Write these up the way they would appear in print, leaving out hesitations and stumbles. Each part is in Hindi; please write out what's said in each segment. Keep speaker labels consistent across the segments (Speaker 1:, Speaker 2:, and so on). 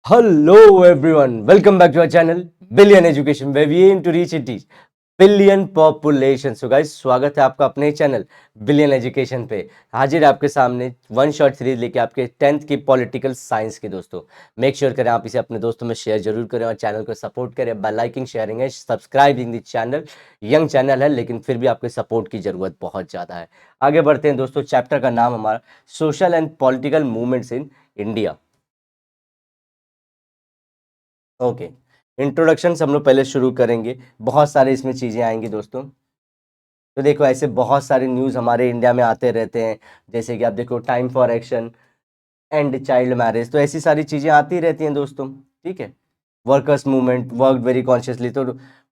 Speaker 1: Hello everyone, welcome back to our channel Billion Education where we aim to reach and teach billion population. So guys, स्वागत है आपका अपने चैनल बिलियन एजुकेशन पे। हाजिर है आपके सामने वन शॉट सीरीज लेके आपके 10th की पॉलिटिकल साइंस के दोस्तों। मेक श्योर करें आप इसे अपने दोस्तों में शेयर जरूर करें और चैनल को सपोर्ट करें bye liking, sharing and subscribing the channel. Young channel है लेकिन फिर भी आपके सपोर्ट की जरूरत बहुत ज़्यादा है। आगे बढ़ते हैं दोस्तों। चैप्टर का नाम हमारा social and political movements in India. Okay, introduction से हम लोग पहले शुरू करेंगे। बहुत सारे इसमें चीज़ें आएंगी दोस्तों। तो देखो, ऐसे बहुत सारे न्यूज़ हमारे इंडिया में आते रहते हैं, जैसे कि आप देखो time for action, and child marriage, तो ऐसी सारी चीज़ें आती रहती हैं दोस्तों। ठीक है, workers movement work very consciously, तो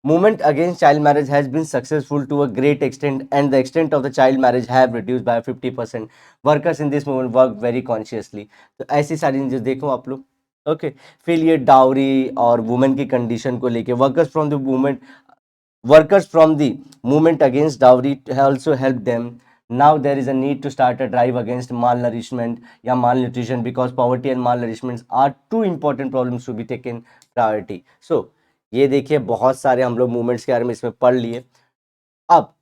Speaker 1: movement against child marriage has been successful to a great extent and the extent of the child marriage have reduce by 50%। Workers in this movement work very consciously. तो ऐसी सारी न्यूज़ देखो आप लोग। ओके, फिर ये डाउरी और वुमेन की कंडीशन को लेके workers from the movement against dowry also help them. Now there is a need to start a drive against malnourishment या malnutrition because poverty and malnourishment are two important problems to be taken priority. So ये देखिए, बहुत सारे हम लोग मूवमेंट्स के बारे में इसमें पढ़ लिए। अब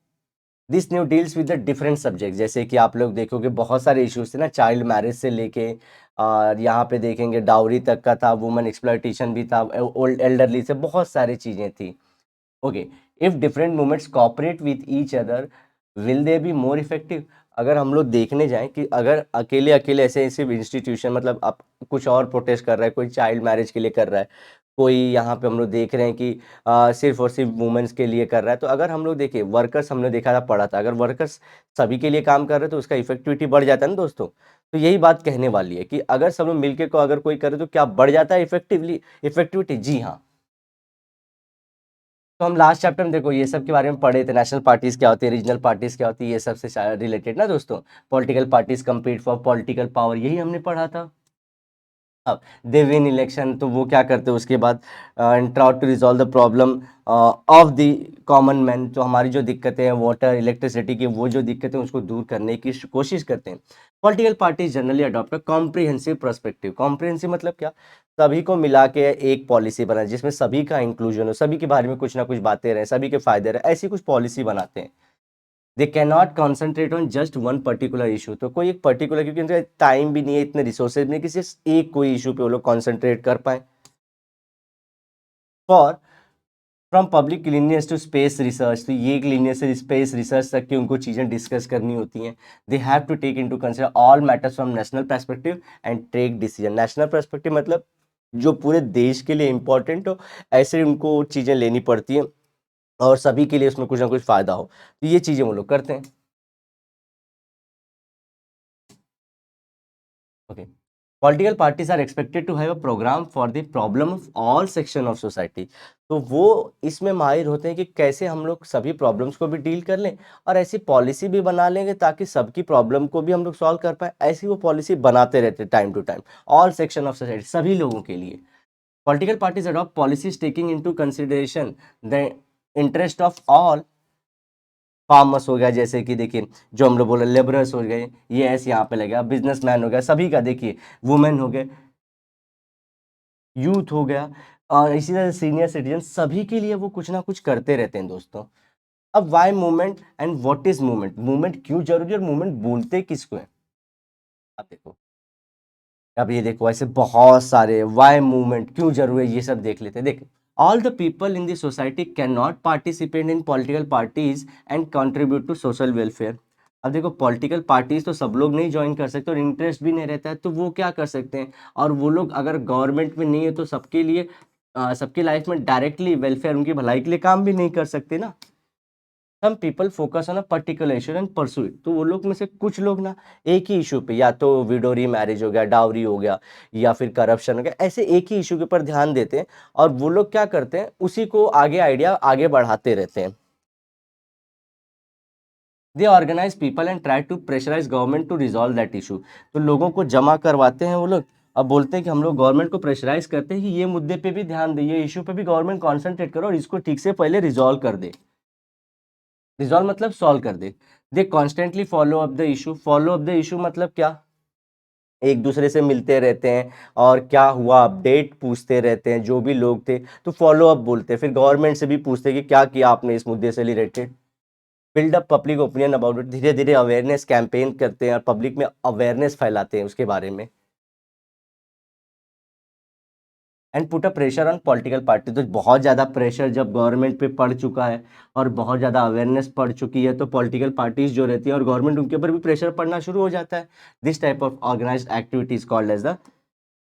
Speaker 1: this new deals with the different subject, जैसे कि आप लोग देखोगे बहुत सारे इश्यूज थे ना, चाइल्ड मैरिज से लेके और यहाँ पे देखेंगे डाउरी तक का था, वुमेन एक्सप्लॉयटेशन भी था, ओल्ड एल्डरली से बहुत सारी चीज़ें थी। Okay, if different movements cooperate with each other will they be more effective. अगर हम लोग देखने जाएं कि अगर अकेले अकेले ऐसे सिर्फ इंस्टीट्यूशन, मतलब आप कुछ और प्रोटेस्ट कर रहा है, कोई चाइल्ड मैरिज के लिए कर रहा है, कोई यहाँ पे हम लोग देख रहे हैं कि सिर्फ और सिर्फ वुमेन्स के लिए कर रहा है, तो अगर हम लोग देखें वर्कर्स, हमने देखा था पढ़ा था, अगर वर्कर्स सभी के लिए काम कर रहे हैं तो उसका इफेक्टिविटी बढ़ जाता है ना दोस्तों। तो यही बात कहने वाली है कि अगर सब लोग मिलके को अगर कोई करे तो क्या बढ़ जाता है इफेक्टिविटी। जी हाँ। तो हम लास्ट चैप्टर में देखो ये सब के बारे में पढ़े थे, नेशनल पार्टीज क्या होती है, रीजनल पार्टीज क्या होती है, ये सब से रिलेटेड ना दोस्तों। Political parties compete for political power, यही हमने पढ़ा था। अब दे विन इलेक्शन, तो वो क्या करते हैं उसके बाद, and try to resolve the problem of the common man. तो हमारी जो दिक्कतें हैं वाटर इलेक्ट्रिसिटी की, वो जो दिक्कतें हैं उसको दूर करने की कोशिश करते हैं। Political parties generally adopt a comprehensive perspective. Comprehensive मतलब क्या, सभी को मिला के एक पॉलिसी बनाए जिसमें सभी का इंक्लूजन हो, सभी के बारे में कुछ ना कुछ बातें रहे, सभी के फायदे रहे, ऐसी कुछ पॉलिसी बनाते हैं। They can not concentrate on just one particular issue. तो कोई एक पर्टिकुलर, क्योंकि उनका टाइम भी नहीं है, इतने रिसोर्सेज नहीं कि सिर्फ एक कोई इशू पे वो लोग कॉन्सेंट्रेट कर पाए। For from public clinics to space research, तो ये क्लीनियस से स्पेस रिसर्च तक की उनको चीज़ें डिस्कस करनी होती हैं। They have to take into consider all matters from national perspective and take decision. National perspective मतलब जो पूरे देश के लिए इंपॉर्टेंट हो, ऐसे उनको चीज़ें लेनी पड़ती हैं और सभी के लिए उसमें कुछ ना कुछ फ़ायदा हो, तो ये चीज़ें वो लोग करते हैं। Okay, political parties are expected to have a programme for the problem of all section of society. तो वो इसमें माहिर होते हैं कि कैसे हम लोग सभी प्रॉब्लम्स को भी डील कर लें और ऐसी पॉलिसी भी बना लेंगे ताकि सबकी प्रॉब्लम को भी हम लोग सॉल्व कर पाए। ऐसी वो पॉलिसी बनाते रहते time to time, all section of society, सभी लोगों के लिए। Political parties adopt policies taking into consideration the interest of all. Farmers हो गया, जैसे कि देखिए जो हम लोग बोले लेबरर्स हो गए, ये ऐसे यहाँ पे लगेगा, बिजनेसमैन हो गया, सभी का देखिए, वुमेन हो गए, यूथ हो गया, और इसी तरह सीनियर सिटीजन, सभी के लिए वो कुछ ना कुछ करते रहते हैं दोस्तों। अब why movement and what is movement, movement क्यों जरूरी है और मूवमेंट बोलते किसको है। अब देखो, अब ये देखो ऐसे बहुत सारे वाई मूवमेंट क्यों जरूरी है, ये सब देख लेते हैं। देख, all the people in the society can not participate in political parties and contribute to social welfare. अब देखो, पॉलिटिकल पार्टीज तो सब लोग नहीं ज्वाइन कर सकते और इंटरेस्ट भी नहीं रहता है, तो वो क्या कर सकते हैं, और वो लोग अगर गवर्नमेंट में नहीं है तो सबके लिए सबकी लाइफ में डायरेक्टली वेलफेयर, उनकी भलाई के लिए काम भी नहीं कर सकते ना। Some people focus on a particular issue and pursue it. तो वो लोग में से कुछ लोग ना एक ही इशू पे, या तो विडोरी मैरिज हो गया, डाउरी हो गया, या फिर करप्शन हो गया, ऐसे एक ही इशू के ऊपर ध्यान देते हैं और वो लोग क्या करते हैं, उसी को आगे आइडिया आगे बढ़ाते रहते हैं। They organise people and try to pressurise government to resolve that issue. तो लोगों को जमा करवाते हैं वो लोग, अब बोलते हैं कि हम लोग गवर्नमेंट को प्रेशराइज करते हैं कि ये मुद्दे पे भी ध्यान दे, ये इशू पे भी गवर्नमेंट कॉन्सेंट्रेट करो और इसको ठीक से पहले रिजॉल्व कर दे। रिजॉल्व मतलब सॉल्व कर दे। They constantly follow up the issue. Follow up the issue मतलब क्या, एक दूसरे से मिलते रहते हैं और क्या हुआ अपडेट पूछते रहते हैं, जो भी लोग थे तो फॉलो अप बोलते हैं, फिर गवर्नमेंट से भी पूछते हैं कि क्या किया आपने इस मुद्दे से related, build up public opinion about it, धीरे धीरे अवेयरनेस कैंपेन करते हैं और पब्लिक में अवेयरनेस फैलाते हैं उसके बारे में, and put a pressure on political party. तो बहुत ज़्यादा प्रेशर जब गवर्नमेंट पे पड़ चुका है और बहुत ज़्यादा अवेयरनेस पड़ चुकी है तो पॉलिटिकल पार्टीज जो रहती है और गवर्नमेंट उनके ऊपर भी प्रेशर पड़ना शुरू हो जाता है। This type of organised activities called as the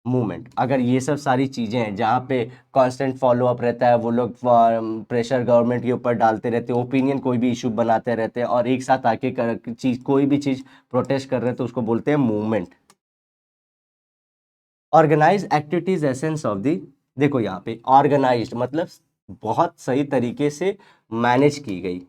Speaker 1: movement. अगर ये सब सारी चीज़ें हैं जहाँ पे कांस्टेंट फॉलो अप रहता है, वो लोग प्रेशर गवर्नमेंट के ऊपर डालते रहते हैं, ओपिनियन कोई भी इशू बनाते रहते हैं और एक साथ आके चीज़ कोई भी चीज़ प्रोटेस्ट कर रहे हैं तो उसको बोलते हैं movement. Organise activities essence of the, देखो यहाँ पे ऑर्गेनाइज्ड मतलब बहुत सही तरीके से मैनेज की गई।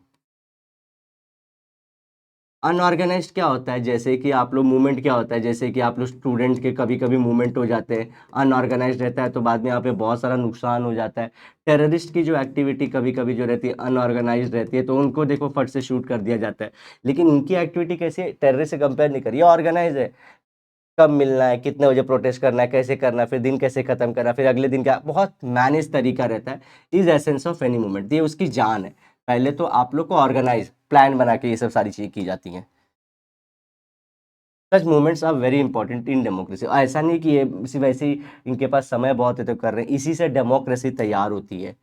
Speaker 1: अनऑर्गेनाइज्ड क्या होता है, जैसे कि आप लोग मूवमेंट क्या होता है, जैसे कि आप लोग स्टूडेंट के कभी कभी मूवमेंट हो जाते हैं, अनऑर्गेनाइज्ड रहता है तो बाद में यहाँ पे बहुत सारा नुकसान हो जाता है। टेररिस्ट की जो एक्टिविटी कभी कभी जो रहती है अनऑर्गेनाइज्ड रहती है तो उनको देखो फट से शूट कर दिया जाता है, लेकिन इनकी एक्टिविटी कैसी है, टेररिस्ट से कंपेयर नहीं करिए, ऑर्गेनाइज है। कब मिलना है, कितने बजे प्रोटेस्ट करना है, कैसे करना है, फिर दिन कैसे खत्म करना है, फिर अगले दिन क्या, बहुत मैनेज तरीका रहता है। Is essence of any movement, ये उसकी जान है। पहले तो आप लोग को ऑर्गेनाइज प्लान बना के ये सब सारी चीजें की जाती हैं। Such movements are very important in democracy. ऐसा नहीं कि ये सिर्फ ऐसे ही इनके पास समय बहुत है तो कर रहे हैं, इसी से डेमोक्रेसी तैयार होती है।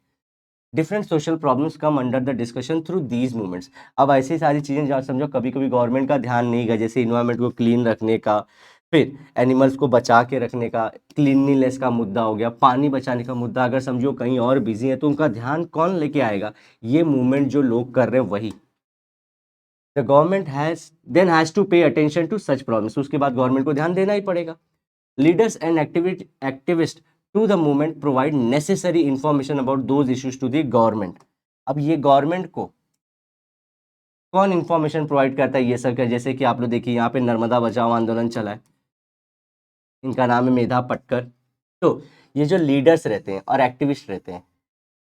Speaker 1: Different social problems come under the discussion through these movements. अब ऐसी सारी चीज़ें जहाँ समझो कभी कभी गवर्नमेंट का ध्यान नहीं गया, जैसे इन्वायरमेंट को क्लीन रखने का, फिर एनिमल्स को बचा के रखने का, क्लीनलीनेस का मुद्दा हो गया, पानी बचाने का मुद्दा, अगर समझो कहीं और बिजी है तो उनका ध्यान कौन लेके आएगा, ये मूवमेंट जो लोग कर रहे हैं वही। The government has to pay attention to such problems, उसके बाद गवर्नमेंट को ध्यान देना ही पड़ेगा। Leaders and activist to the movement provide necessary information about those issues to the government. अब ये गवर्नमेंट को कौन इंफॉर्मेशन प्रोवाइड करता है, ये सब क्या, जैसे कि आप लोग देखिए यहाँ पे नर्मदा बचाओ आंदोलन चला है, इनका नाम है मेधा पटकर। तो ये जो लीडर्स रहते हैं और एक्टिविस्ट रहते हैं,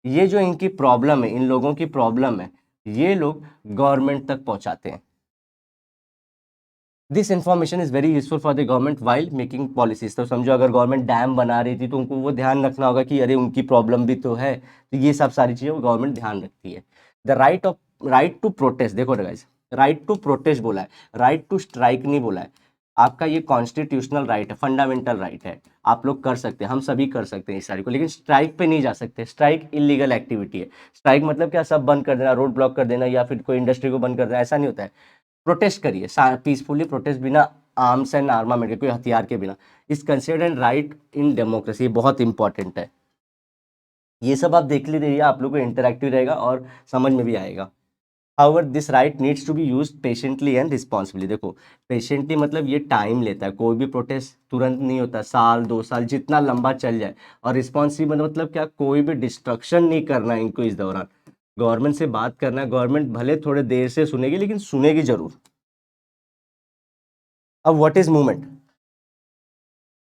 Speaker 1: ये जो इनकी प्रॉब्लम है, इन लोगों की प्रॉब्लम है, ये लोग गवर्नमेंट तक पहुंचाते हैं। This information is very useful for the government while making policies. तो समझो अगर गवर्नमेंट डैम बना रही थी तो उनको वो ध्यान रखना होगा कि अरे उनकी प्रॉब्लम भी तो है, तो ये सब सारी चीजें वो गवर्नमेंट ध्यान रखती है। द राइट टू प्रोटेस्ट, देखो गाइस, राइट टू प्रोटेस्ट बोला है, राइट टू स्ट्राइक नहीं बोला है। आपका ये कॉन्स्टिट्यूशनल राइट है, फंडामेंटल राइट है, आप लोग कर सकते हैं, हम सभी कर सकते हैं इस सारी को, लेकिन स्ट्राइक पे नहीं जा सकते। स्ट्राइक इलीगल एक्टिविटी है। स्ट्राइक मतलब क्या, सब बंद कर देना, रोड ब्लॉक कर देना या फिर कोई इंडस्ट्री को बंद कर देना, ऐसा नहीं होता है। प्रोटेस्ट करिए, पीसफुली प्रोटेस्ट, बिना आर्म्स एंड आर्मामेंट के, कोई हथियार के बिना, is considered right in democracy, बहुत इंपॉर्टेंट है। ये सब आप देख लीजिए, आप लोग को इंटरेक्टिव रहेगा और समझ में भी आएगा। However this right needs to be use patiently and responsibly. देखो पेशेंटली मतलब ये टाइम लेता है, कोई भी प्रोटेस्ट तुरंत नहीं होता, साल 2 साल जितना लंबा चल जाए। और रिस्पॉन्सिबल मतलब क्या, कोई भी डिस्ट्रक्शन नहीं करना है इनको इस दौरान, गवर्नमेंट से बात करना है, गवर्नमेंट भले थोड़े देर से सुनेगी लेकिन सुनेगी जरूर। अब what is movement,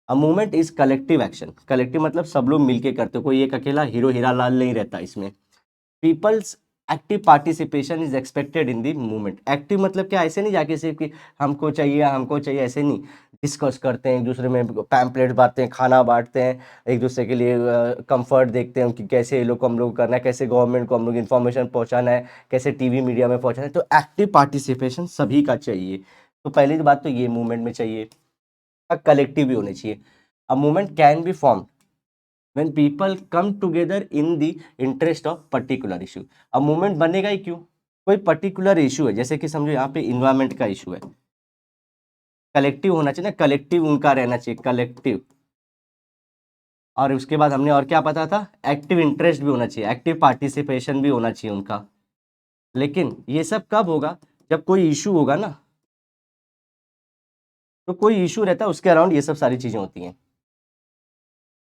Speaker 1: a movement is collective action. Collective मतलब सब लोग मिलके करते हो, कोई एक अकेला हीरो हीरा लाल नहीं रहता इसमें। People's active participation is expected in the movement. Active मतलब क्या, ऐसे नहीं जाके सिर्फ कि हमको चाहिए ऐसे नहीं, डिस्कस करते हैं, एक दूसरे में पैम्पलेट बांटते हैं, खाना बांटते हैं, एक दूसरे के लिए कंफर्ट देखते हैं कि कैसे ये लोग को हम लोग करना है, कैसे गवर्नमेंट को हम लोग इन्फॉर्मेशन पहुंचाना है, कैसे टीवी मीडिया में पहुंचाना है। तो एक्टिव पार्टिसिपेशन सभी का चाहिए। तो पहली बात तो ये मूवमेंट में चाहिए, कलेक्टिव भी होने चाहिए। A movement can be form when people come together in the interest of particular issue। अब मूवमेंट बनेगा ही क्यों, कोई पर्टिकुलर इशू है, जैसे कि समझो यहाँ पे इन्वायरमेंट का इशू है, कलेक्टिव होना चाहिए ना, कलेक्टिव उनका रहना चाहिए, कलेक्टिव। और उसके बाद हमने और क्या पता था, एक्टिव इंटरेस्ट भी होना चाहिए, एक्टिव पार्टिसिपेशन भी होना चाहिए उनका। लेकिन ये सब कब होगा, जब कोई इशू होगा ना, तो कोई इशू रहता है उसके अराउंड ये सब सारी चीजें होती हैं।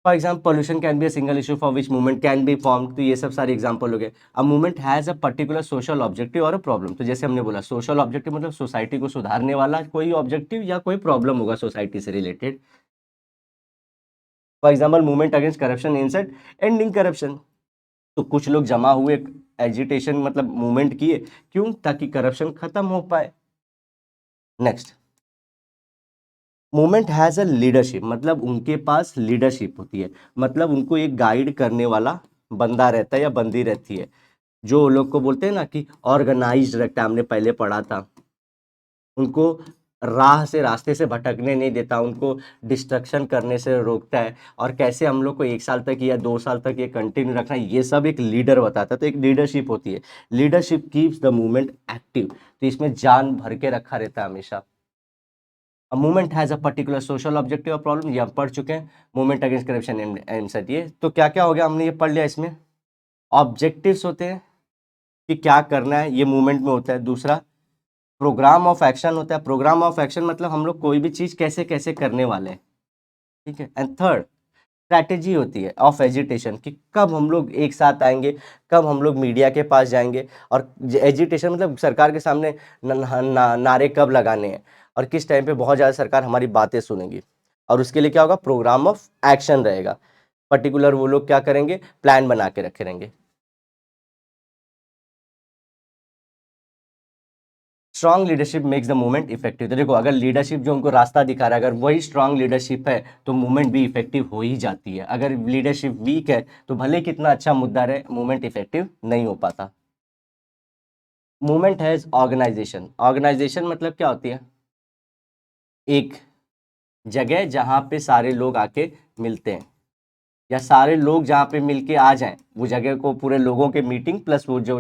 Speaker 1: For example pollution can be a single issue for which movement can be form. तो ये सब सारे एग्जाम्पल हो गए। A movement has a particular social objective और अ प्रॉब्लम। तो जैसे हमने बोला सोशल ऑब्जेक्टिव मतलब सोसाइटी को सुधारने वाला कोई ऑब्जेक्टिव या कोई प्रॉब्लम होगा सोसाइटी से related. For example movement against corruption inset ending corruption. तो कुछ लोग जमा हुए, एजिटेशन मतलब मूवमेंट किए, क्यों, ताकि करप्शन खत्म हो पाए। Next, movement has a leadership, मतलब उनके पास लीडरशिप होती है, मतलब उनको एक गाइड करने वाला बंदा रहता है या बंदी रहती है, जो लोग को बोलते हैं ना कि ऑर्गेनाइज्ड रहता है, हमने पहले पढ़ा था। उनको राह से रास्ते से भटकने नहीं देता, उनको डिस्ट्रक्शन करने से रोकता है, और कैसे हम लोग को 1 साल तक या 2 साल तक ये कंटिन्यू रखना है, ये सब एक लीडर बताता है। तो एक लीडरशिप होती है, leadership keeps the movement active, तो इसमें जान भर के रखा रहता है हमेशा। A movement has a particular social objective और प्रॉब्लम, ये हम पढ़ चुके हैं। Movement against corruption and and ये तो क्या क्या हो गया, हमने ये पढ़ लिया। इसमें ऑब्जेक्टिव्स होते हैं कि क्या करना है, ये मूवमेंट में होता है। दूसरा प्रोग्राम ऑफ एक्शन होता है, प्रोग्राम ऑफ एक्शन मतलब हम लोग कोई भी चीज़ कैसे कैसे करने वाले हैं, ठीक है। एंड थर्ड स्ट्रैटेजी होती है ऑफ एजिटेशन, कि कब हम लोग एक साथ आएंगे, कब हम लोग मीडिया के पास जाएंगे, और एजिटेशन मतलब सरकार के सामने नारे कब लगाने हैं, और किस टाइम पे बहुत ज़्यादा सरकार हमारी बातें सुनेगी, और उसके लिए क्या होगा, प्रोग्राम ऑफ एक्शन रहेगा। पर्टिकुलर वो लोग क्या करेंगे, प्लान बना के रखे रहेंगे। Strong leadership makes the movement effective, तो देखो अगर लीडरशिप जो उनको रास्ता दिखा रहा है, अगर वही स्ट्रॉन्ग लीडरशिप है तो मूवमेंट भी इफेक्टिव हो ही जाती है। अगर लीडरशिप वीक है तो भले कितना अच्छा मुद्दा रहे, मूवमेंट इफेक्टिव नहीं हो पाता। मूवमेंट हैज ऑर्गेनाइजेशन, ऑर्गेनाइजेशन मतलब क्या होती है, एक जगह जहाँ पे सारे लोग आके मिलते हैं, या सारे लोग जहाँ पे मिलके आ जाएं, वो जगह को पूरे लोगों के मीटिंग प्लस वो जो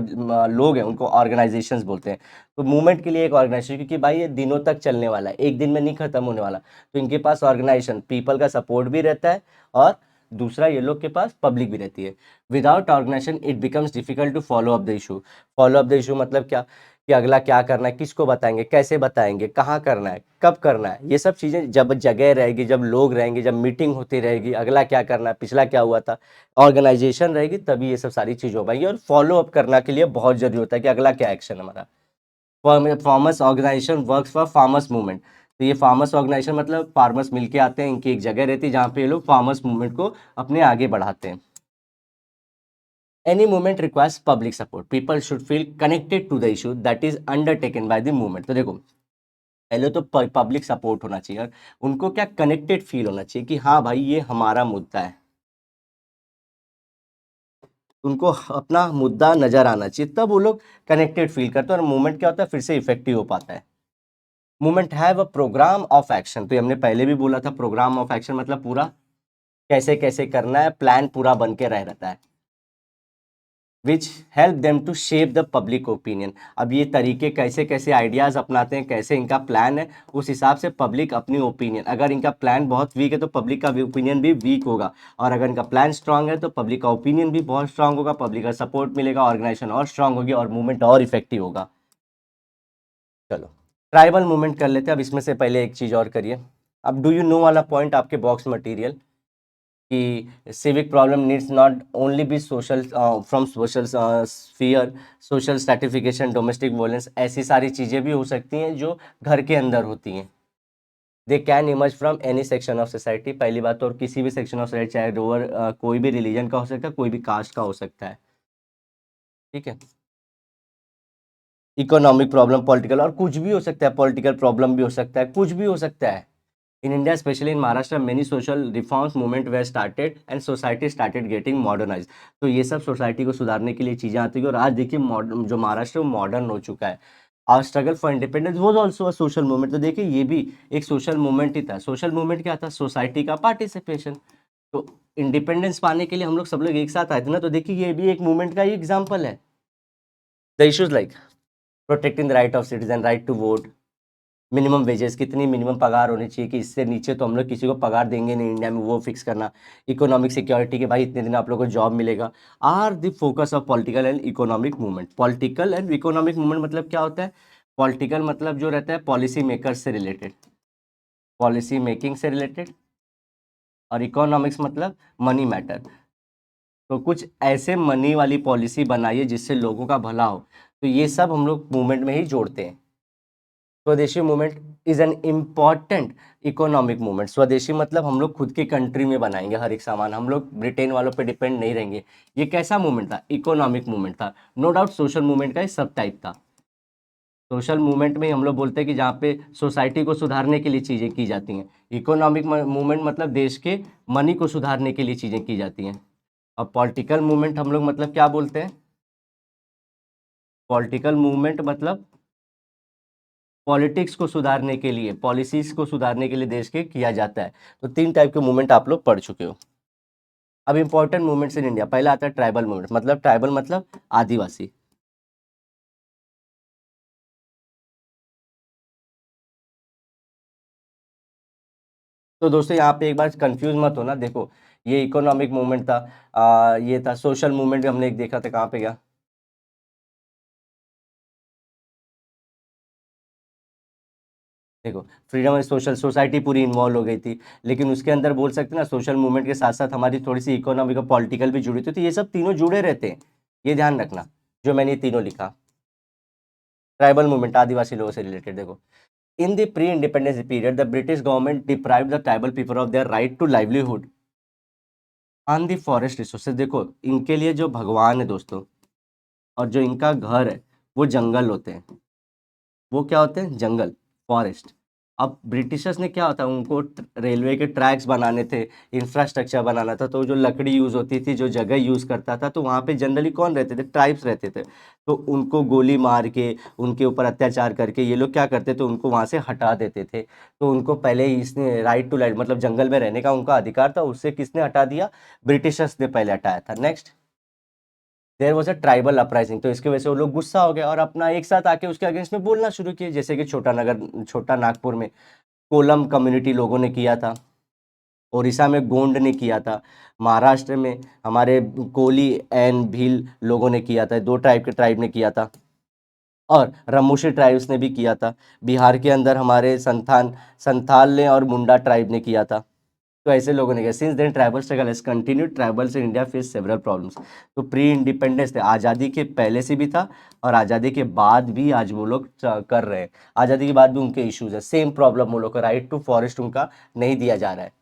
Speaker 1: लोग हैं उनको ऑर्गेनाइजेशंस बोलते हैं। तो मूवमेंट के लिए एक ऑर्गेनाइजेशन, क्योंकि भाई ये दिनों तक चलने वाला है, एक दिन में नहीं खत्म होने वाला, तो इनके पास ऑर्गेनाइजेशन पीपल का सपोर्ट भी रहता है, और दूसरा ये लोग के पास पब्लिक भी रहती है। Without organisation it becomes difficult to follow up the issue. Follow up the issue मतलब क्या, कि अगला क्या करना है, किसको बताएंगे, कैसे बताएंगे, कहाँ करना है, कब करना है, ये सब चीज़ें जब जगह रहेगी, जब लोग रहेंगे, जब मीटिंग होती रहेगी, अगला क्या करना है, पिछला क्या हुआ था, ऑर्गेनाइजेशन रहेगी, तभी ये सब सारी चीज़ हो पाएगी। और फॉलो अप करना के लिए बहुत जरूरी होता है कि अगला क्या एक्शन है हमारा। Farmers organisation works for farmers movement, तो ये फार्मर्स ऑर्गेनाइजेशन मतलब फार्मर्स मिलके आते हैं, इनकी एक जगह रहती है जहाँ पे ये लोग फार्मर्स मूवमेंट को अपने आगे बढ़ाते हैं। Any movement requires public support. People should feel connected to the issue that is undertaken by the movement. तो देखो पहले तो पब्लिक सपोर्ट होना चाहिए, और उनको क्या कनेक्टेड फील होना चाहिए कि हाँ भाई ये हमारा मुद्दा है, उनको अपना मुद्दा नजर आना चाहिए, तब वो लोग कनेक्टेड फील करते हैं, और मूवमेंट क्या होता है फिर से इफेक्टिव हो पाता है। Movement have a programme of action, तो ये हमने पहले भी बोला था, प्रोग्राम ऑफ एक्शन मतलब पूरा कैसे कैसे करना है, प्लान पूरा बन के रह रहता है। Which help them to shape the public opinion, अब ये तरीके कैसे कैसे आइडियाज़ अपनाते हैं, कैसे इनका प्लान है, उस हिसाब से पब्लिक अपनी ओपिनियन, अगर इनका प्लान बहुत वीक है तो पब्लिक का ओपिनियन भी वीक होगा, और अगर इनका प्लान स्ट्रांग है तो पब्लिक का ओपिनियन भी बहुत स्ट्रांग होगा, पब्लिक का सपोर्ट मिलेगा, ऑर्गेनाइजेशन और स्ट्रांग होगी, और मूवमेंट और इफेक्टिव होगा। चलो ट्राइबल मूवमेंट कर लेते हैं। अब इसमें से पहले एक चीज़ और करिए, अब डू यू नो वाला पॉइंट आपके बॉक्स मटेरियल, कि civic problem needs not only be social from social sphere, social stratification, domestic violence, ऐसी सारी चीज़ें भी हो सकती हैं जो घर के अंदर होती हैं। They can emerge from any section of society, पहली बात तो, और किसी भी सेक्शन ऑफ सोसाइटी, चाहे लोअर कोई भी रिलीजन का हो सकता है, कोई भी कास्ट का हो सकता है, ठीक है। इकोनॉमिक प्रॉब्लम, पॉलिटिकल, और कुछ भी हो सकता है, पॉलिटिकल प्रॉब्लम भी हो सकता है, कुछ भी हो सकता है। In India, especially in Maharashtra, many social reforms movement were started and society started getting modernized. तो ये सब सोसाइटी को सुधारने के लिए चीज़ें आती हैं, और आज देखिए मॉडर्न जो महाराष्ट्र है वो मॉडर्न हो चुका है। Our struggle for independence was also a social movement, तो देखिए ये भी एक सोशल मूवमेंट ही था। सोशल मूवमेंट क्या था, सोसाइटी का पार्टिसिपेशन। तो इंडिपेंडेंस पाने के लिए हम लोग सब लोग एक साथ आए थे ना, तो देखिए ये भी एक मूवमेंट का ही एग्जाम्पल है। The issues like protecting the right of citizen, right to vote, minimum wages, कितनी मिनिमम पगार होनी चाहिए, कि इससे नीचे तो हम लोग किसी को पगार देंगे नहीं इंडिया में, वो फिक्स करना। इकोनॉमिक सिक्योरिटी के भाई इतने दिन आप लोग को जॉब मिलेगा, are the focus of political and economic movement. Political and economic movement मतलब क्या होता है, पॉलिटिकल मतलब जो रहता है पॉलिसी मेकर से रिलेटेड, पॉलिसी मेकिंग से रिलेटेड, और इकोनॉमिक्स मतलब मनी मैटर। तो कुछ ऐसे मनी वाली पॉलिसी बनाइए जिससे लोगों का भला हो, तो ये सब हम लोग मूवमेंट में ही जोड़ते हैं। स्वदेशी movement is an important economic movement. स्वदेशी मतलब हम लोग खुद की कंट्री में बनाएंगे हर एक सामान, हम लोग ब्रिटेन वालों पे डिपेंड नहीं रहेंगे। ये कैसा मूवमेंट था, इकोनॉमिक मूवमेंट था। नो डाउट सोशल मूवमेंट का सब टाइप था। सोशल मूवमेंट में ही हम लोग बोलते हैं कि जहाँ पे सोसाइटी को सुधारने के लिए चीज़ें की जाती हैं। इकोनॉमिक मूवमेंट मतलब देश के मनी को सुधारने के लिए चीज़ें की जाती हैं। और पॉलिटिकल मूवमेंट हम लोग मतलब क्या बोलते हैं? पॉलिटिकल मूवमेंट मतलब पॉलिटिक्स को सुधारने के लिए, पॉलिसीज को सुधारने के लिए देश के किया जाता है। तो 3 टाइप के मूवमेंट आप लोग पढ़ चुके हो। अब इंपॉर्टेंट मूवमेंट्स इन इंडिया, पहला आता है ट्राइबल मूवमेंट। मतलब ट्राइबल मतलब आदिवासी। तो दोस्तों यहाँ पे एक बार कंफ्यूज मत होना, देखो ये इकोनॉमिक मूवमेंट था, ये था सोशल मूवमेंट भी हमने एक देखा था, कहाँ पे गया? देखो फ्रीडम ऑफ सोशल सोसाइटी पूरी इन्वॉल्व हो गई थी, लेकिन उसके अंदर बोल सकते हैं ना सोशल मूवमेंट के साथ साथ हमारी थोड़ी सी इकोनॉमिक और पॉलिटिकल भी जुड़ी थी, तो ये सब तीनों जुड़े रहते हैं, ये ध्यान रखना जो मैंने ये तीनों लिखा। ट्राइबल मूवमेंट आदिवासी लोगों से रिलेटेड, देखो in the pre independence period the British government deprived the tribal people of their right to livelihood on the forest resources. देखो इनके लिए जो भगवान है दोस्तों, और जो इनका घर है वो जंगल होते हैं। वो क्या होते हैं? जंगल, फॉरेस्ट। अब ब्रिटिशर्स ने क्या होता है, उनको रेलवे के ट्रैक्स बनाने थे, इंफ्रास्ट्रक्चर बनाना था, तो जो लकड़ी यूज़ होती थी, जो जगह यूज़ करता था, तो वहाँ पे जनरली कौन रहते थे? ट्राइब्स रहते थे। तो उनको गोली मार के, उनके ऊपर अत्याचार करके ये लोग क्या करते थे? उनको वहाँ से हटा देते थे। तो उनको पहले ही इसने राइट टू लाइफ मतलब जंगल में रहने का उनका अधिकार था, उससे किसने हटा दिया? ब्रिटिशर्स ने पहले हटाया था। Next, there was a tribal uprising, तो इसकी वजह से वो लोग गुस्सा हो गए और अपना एक साथ आके उसके अगेंस्ट में बोलना शुरू किए, जैसे कि छोटा नागपुर में कोलम कम्युनिटी लोगों ने किया था, उड़ीसा में गोंड ने किया था, महाराष्ट्र में हमारे कोली एंड भील लोगों ने किया था, दो ट्राइब ने किया था, और रमोशी ट्राइब्स ने भी किया था। बिहार के अंदर हमारे संथाल ने और मुंडा ट्राइब ने किया था। तो ऐसे लोगों ने किया। Since then tribal struggle has continued, tribals in India face several problems. तो प्री इंडिपेंडेंस थे, आज़ादी के पहले से भी था और आज़ादी के बाद भी आज वो लोग कर रहे हैं। आज़ादी के बाद भी उनके इश्यूज है, सेम प्रॉब्लम वो लोग का, राइट टू फॉरेस्ट उनका नहीं दिया जा रहा है।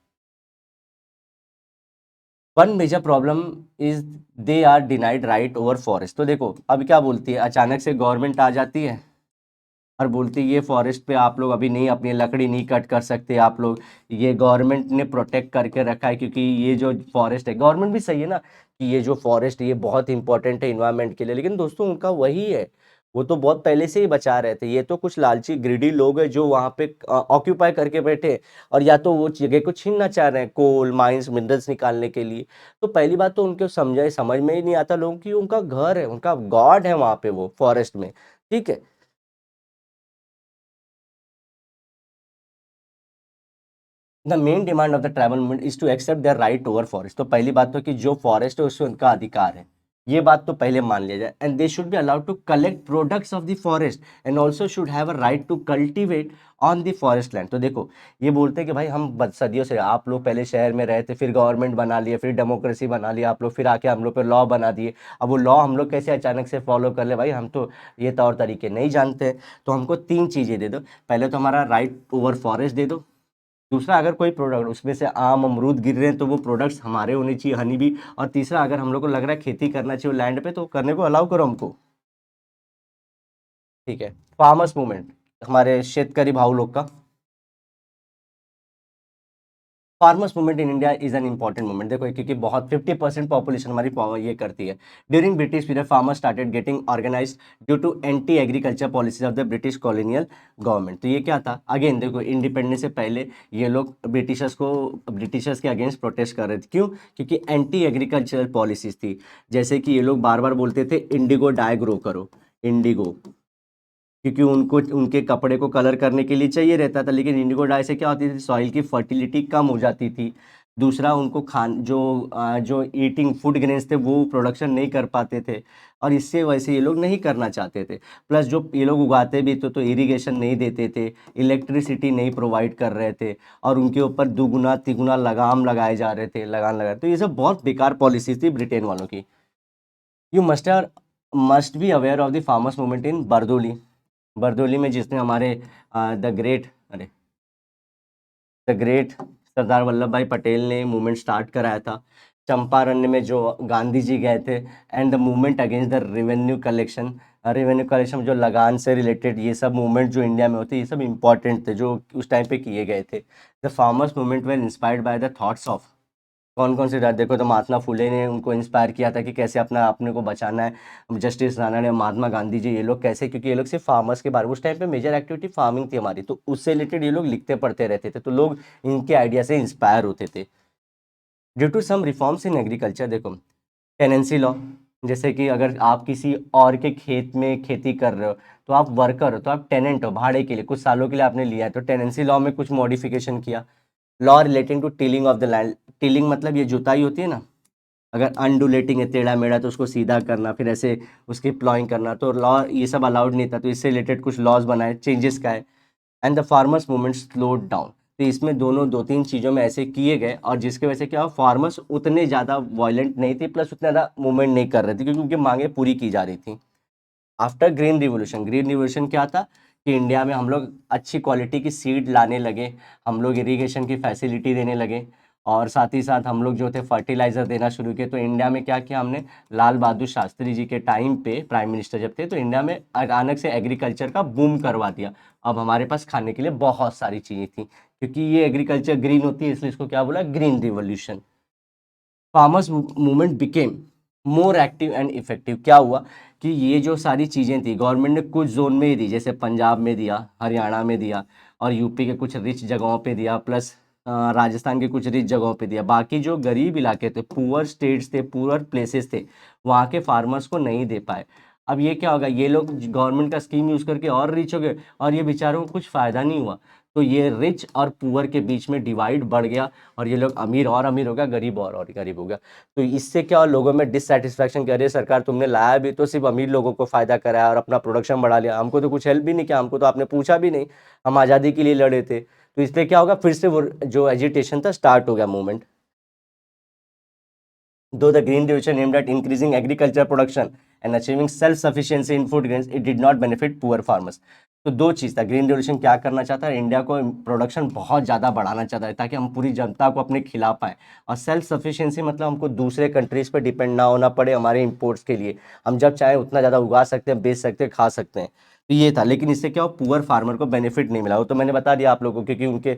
Speaker 1: One major problem is they are denied right over forest. तो देखो अब क्या बोलती है, अचानक से गवर्नमेंट आ जाती है और बोलती है ये फॉरेस्ट पे आप लोग अभी नहीं, अपनी लकड़ी नहीं कट कर सकते आप लोग, ये गवर्नमेंट ने प्रोटेक्ट करके रखा है, क्योंकि ये जो फॉरेस्ट है, गवर्नमेंट भी सही है ना कि ये जो फॉरेस्ट है ये बहुत इंपॉर्टेंट है इन्वायरमेंट के लिए, लेकिन दोस्तों उनका वही है, वो तो बहुत पहले से ही बचा रहे थे। ये तो कुछ लालची ग्रीडी लोग हैं जो वहाँ पे ऑक्यूपाई करके बैठे हैं, और या तो वो जगह को छीनना चाह रहे हैं कोल माइंस मिनरल्स निकालने के लिए। तो पहली बात तो उनको समझ में ही नहीं आता लोगों की, उनका घर है, उनका गॉड है वहाँ पे वो फॉरेस्ट में। ठीक है। The main demand of the tribal movement is to accept their right over forest. तो पहली बात तो कि जो फॉरेस्ट है उससे उनका अधिकार है, ये बात तो पहले मान लिया जाए। And they should be allowed to collect products of the forest and also should have a right to cultivate on the forest land. तो देखो ये बोलते हैं कि भाई हम सदियों से, आप लोग पहले शहर में रहे थे, फिर गवर्नमेंट बना लिए, फिर डेमोक्रेसी बना लिया आप लोग, फिर आके हम लोग पे लॉ बना दिए। अब वो लॉ हम लोग कैसे अचानक से फॉलो कर ले? भाई हम तो ये तौर तरीके नहीं जानते हैं। तो हमको 3 चीज़ें दे दो, पहले तो हमारा राइट ओवर फॉरेस्ट दे दो, दूसरा अगर कोई प्रोडक्ट उसमें से आम अमरूद गिर रहे हैं तो वो प्रोडक्ट्स हमारे होने चाहिए, हनी भी। और तीसरा अगर हम लोग को लग रहा है खेती करना चाहिए लैंड पे तो करने को अलाउ करो हमको। ठीक है। फार्मर्स मूवमेंट, हमारे शेतकरी भाव लोग का। Farmers movement in India is an important movement. देखो क्योंकि बहुत 50% पॉपुलेशन हमारी ये करती है। During British period farmers started getting organise due to anti agriculture policies of the British colonial government. तो ये क्या था? अगेन देखो इंडिपेंडेंस से पहले ये लोग ब्रिटिशर्स के अगेंस्ट प्रोटेस्ट कर रहे थे। क्यों? क्योंकि एंटी एग्रीकल्चरल पॉलिसीज थी। जैसे कि ये लोग बार बार बोलते थे इंडिगो डाई ग्रो करो, इंडिगो, क्योंकि उनको उनके कपड़े को कलर करने के लिए चाहिए रहता था, लेकिन इंडिगो डाई से क्या होती थी? सॉइल की फर्टिलिटी कम हो जाती थी। दूसरा उनको जो ईटिंग फूड ग्रेन्स थे वो प्रोडक्शन नहीं कर पाते थे, और इससे वैसे ये लोग नहीं करना चाहते थे। प्लस जो ये लोग उगाते भी तो इरिगेशन नहीं देते थे, इलेक्ट्रिसिटी नहीं प्रोवाइड कर रहे थे, और उनके ऊपर दुगुना तिगुना लगाम लगाए जा रहे थे, लगान लगाए। तो ये सब बहुत बेकार पॉलिसीज थी ब्रिटेन वालों की। You must be aware of the farmers movement इन बरदोली। बरदोली में जिसने हमारे द ग्रेट अरे द ग्रेट सरदार वल्लभ भाई पटेल ने मूवमेंट स्टार्ट कराया था। चंपारण में जो गांधी जी गए थे, and the movement against the revenue collection revenue collection जो लगान से रिलेटेड ये सब मूवमेंट जो इंडिया में होते ये सब इंपॉर्टेंट थे जो उस टाइम पे किए गए थे। The farmers movement were inspired by the thoughts of कौन कौन से देखो तो महात्मा फुले ने उनको इंस्पायर किया था कि कैसे अपना अपने को बचाना है। जस्टिस राणा ने, महात्मा गांधी जी, ये लोग कैसे, क्योंकि ये लोग सिर्फ फार्मर्स के बारे में, उस टाइम पे मेजर एक्टिविटी फार्मिंग थी हमारी, तो उससे रिलेटेड ये लोग लिखते पढ़ते रहते थे, तो लोग इनके आइडिया से इंस्पायर होते थे। Due to some reforms in agriculture, देखो टेनेंसी लॉ, जैसे कि अगर आप किसी और के खेत में खेती कर रहे हो तो आप वर्कर हो, तो आप टेनेंट हो, भाड़े के लिए कुछ सालों के लिए आपने लिया है, तो टेनेंसी लॉ में कुछ मॉडिफिकेशन किया। Law relating to tilling of the land, tilling मतलब ये जुताई होती है ना, अगर अनडुलेटिंग है, टेढ़ा मेढ़ा, तो उसको सीधा करना, फिर ऐसे उसकी प्लॉइंग करना, तो लॉ ये सब अलाउड नहीं था, तो इससे रिलेटेड कुछ लॉज बनाए, चेंजेस का है। And the farmers movement slowed down, तो इसमें दोनों दो तीन चीज़ों में ऐसे किए गए और जिसकी वजह से क्या हुआ, फार्मर्स उतने ज़्यादा वायलेंट नहीं थे, प्लस उतना ज़्यादा मूवमेंट नहीं कर रहे थे क्योंकि उनकी मांगे पूरी की जा रही थी। After green revolution, green revolution क्या था कि इंडिया में हम लोग अच्छी क्वालिटी की सीड लाने लगे, हम लोग इरिगेशन की फैसिलिटी देने लगे, और साथ ही साथ हम लोग जो थे फर्टिलाइज़र देना शुरू किए। तो इंडिया में क्या किया हमने, लाल बहादुर शास्त्री जी के टाइम पे प्राइम मिनिस्टर जब थे, तो इंडिया में अचानक से एग्रीकल्चर का बूम करवा दिया। अब हमारे पास खाने के लिए बहुत सारी चीज़ें थी, क्योंकि ये एग्रीकल्चर ग्रीन होती है, इसलिए इसको क्या बोला, green revolution. Farmers movement became more active and effective, क्या हुआ कि ये जो सारी चीज़ें थी गवर्नमेंट ने कुछ जोन में ही दी, जैसे पंजाब में दिया, हरियाणा में दिया, और यूपी के कुछ रिच जगहों पे दिया, प्लस राजस्थान के कुछ रिच जगहों पे दिया। बाकी जो गरीब इलाके थे, पुअर स्टेट्स थे, पुअर प्लेसेस थे, वहाँ के फार्मर्स को नहीं दे पाए। अब ये क्या होगा, ये लोग गवर्नमेंट का स्कीम यूज़ करके और रिच हो गए और ये बेचारों को कुछ फ़ायदा नहीं हुआ, तो ये रिच और पुअर के बीच में डिवाइड बढ़ गया और ये लोग अमीर और अमीर हो गया, गरीब और गरीब हो गया। तो इससे क्या हुआ, लोगों में डिससेटिस्फैक्शन, कह रही है सरकार तुमने लाया भी तो सिर्फ अमीर लोगों को फायदा कराया और अपना प्रोडक्शन बढ़ा लिया, हमको तो कुछ हेल्प भी नहीं किया, हमको तो आपने पूछा भी नहीं, हम आज़ादी के लिए लड़े थे। तो इसलिए क्या होगा, फिर से वो जो एजिटेशन था स्टार्ट हो गया movement. Though the Green Revolution aimed at increasing agriculture production and achieving self-sufficiency in food grains, it did not benefit poor farmers. तो दो चीज़ था, ग्रीन रिवोल्यूशन क्या करना चाहता है, इंडिया को प्रोडक्शन बहुत ज़्यादा बढ़ाना चाहता है ताकि हम पूरी जनता को अपने खिला पाएँ, और सेल्फ सफिशिएंसी मतलब हमको दूसरे कंट्रीज़ पर डिपेंड ना होना पड़े हमारे इंपोर्ट्स के लिए, हम जब चाहें उतना ज़्यादा उगा सकते हैं, बेच सकते हैं, खा सकते हैं। तो ये था, लेकिन इससे क्या हो, पुअर फार्मर को बेनिफिट नहीं मिला। वो तो मैंने बता दिया आप लोगों को, क्योंकि उनके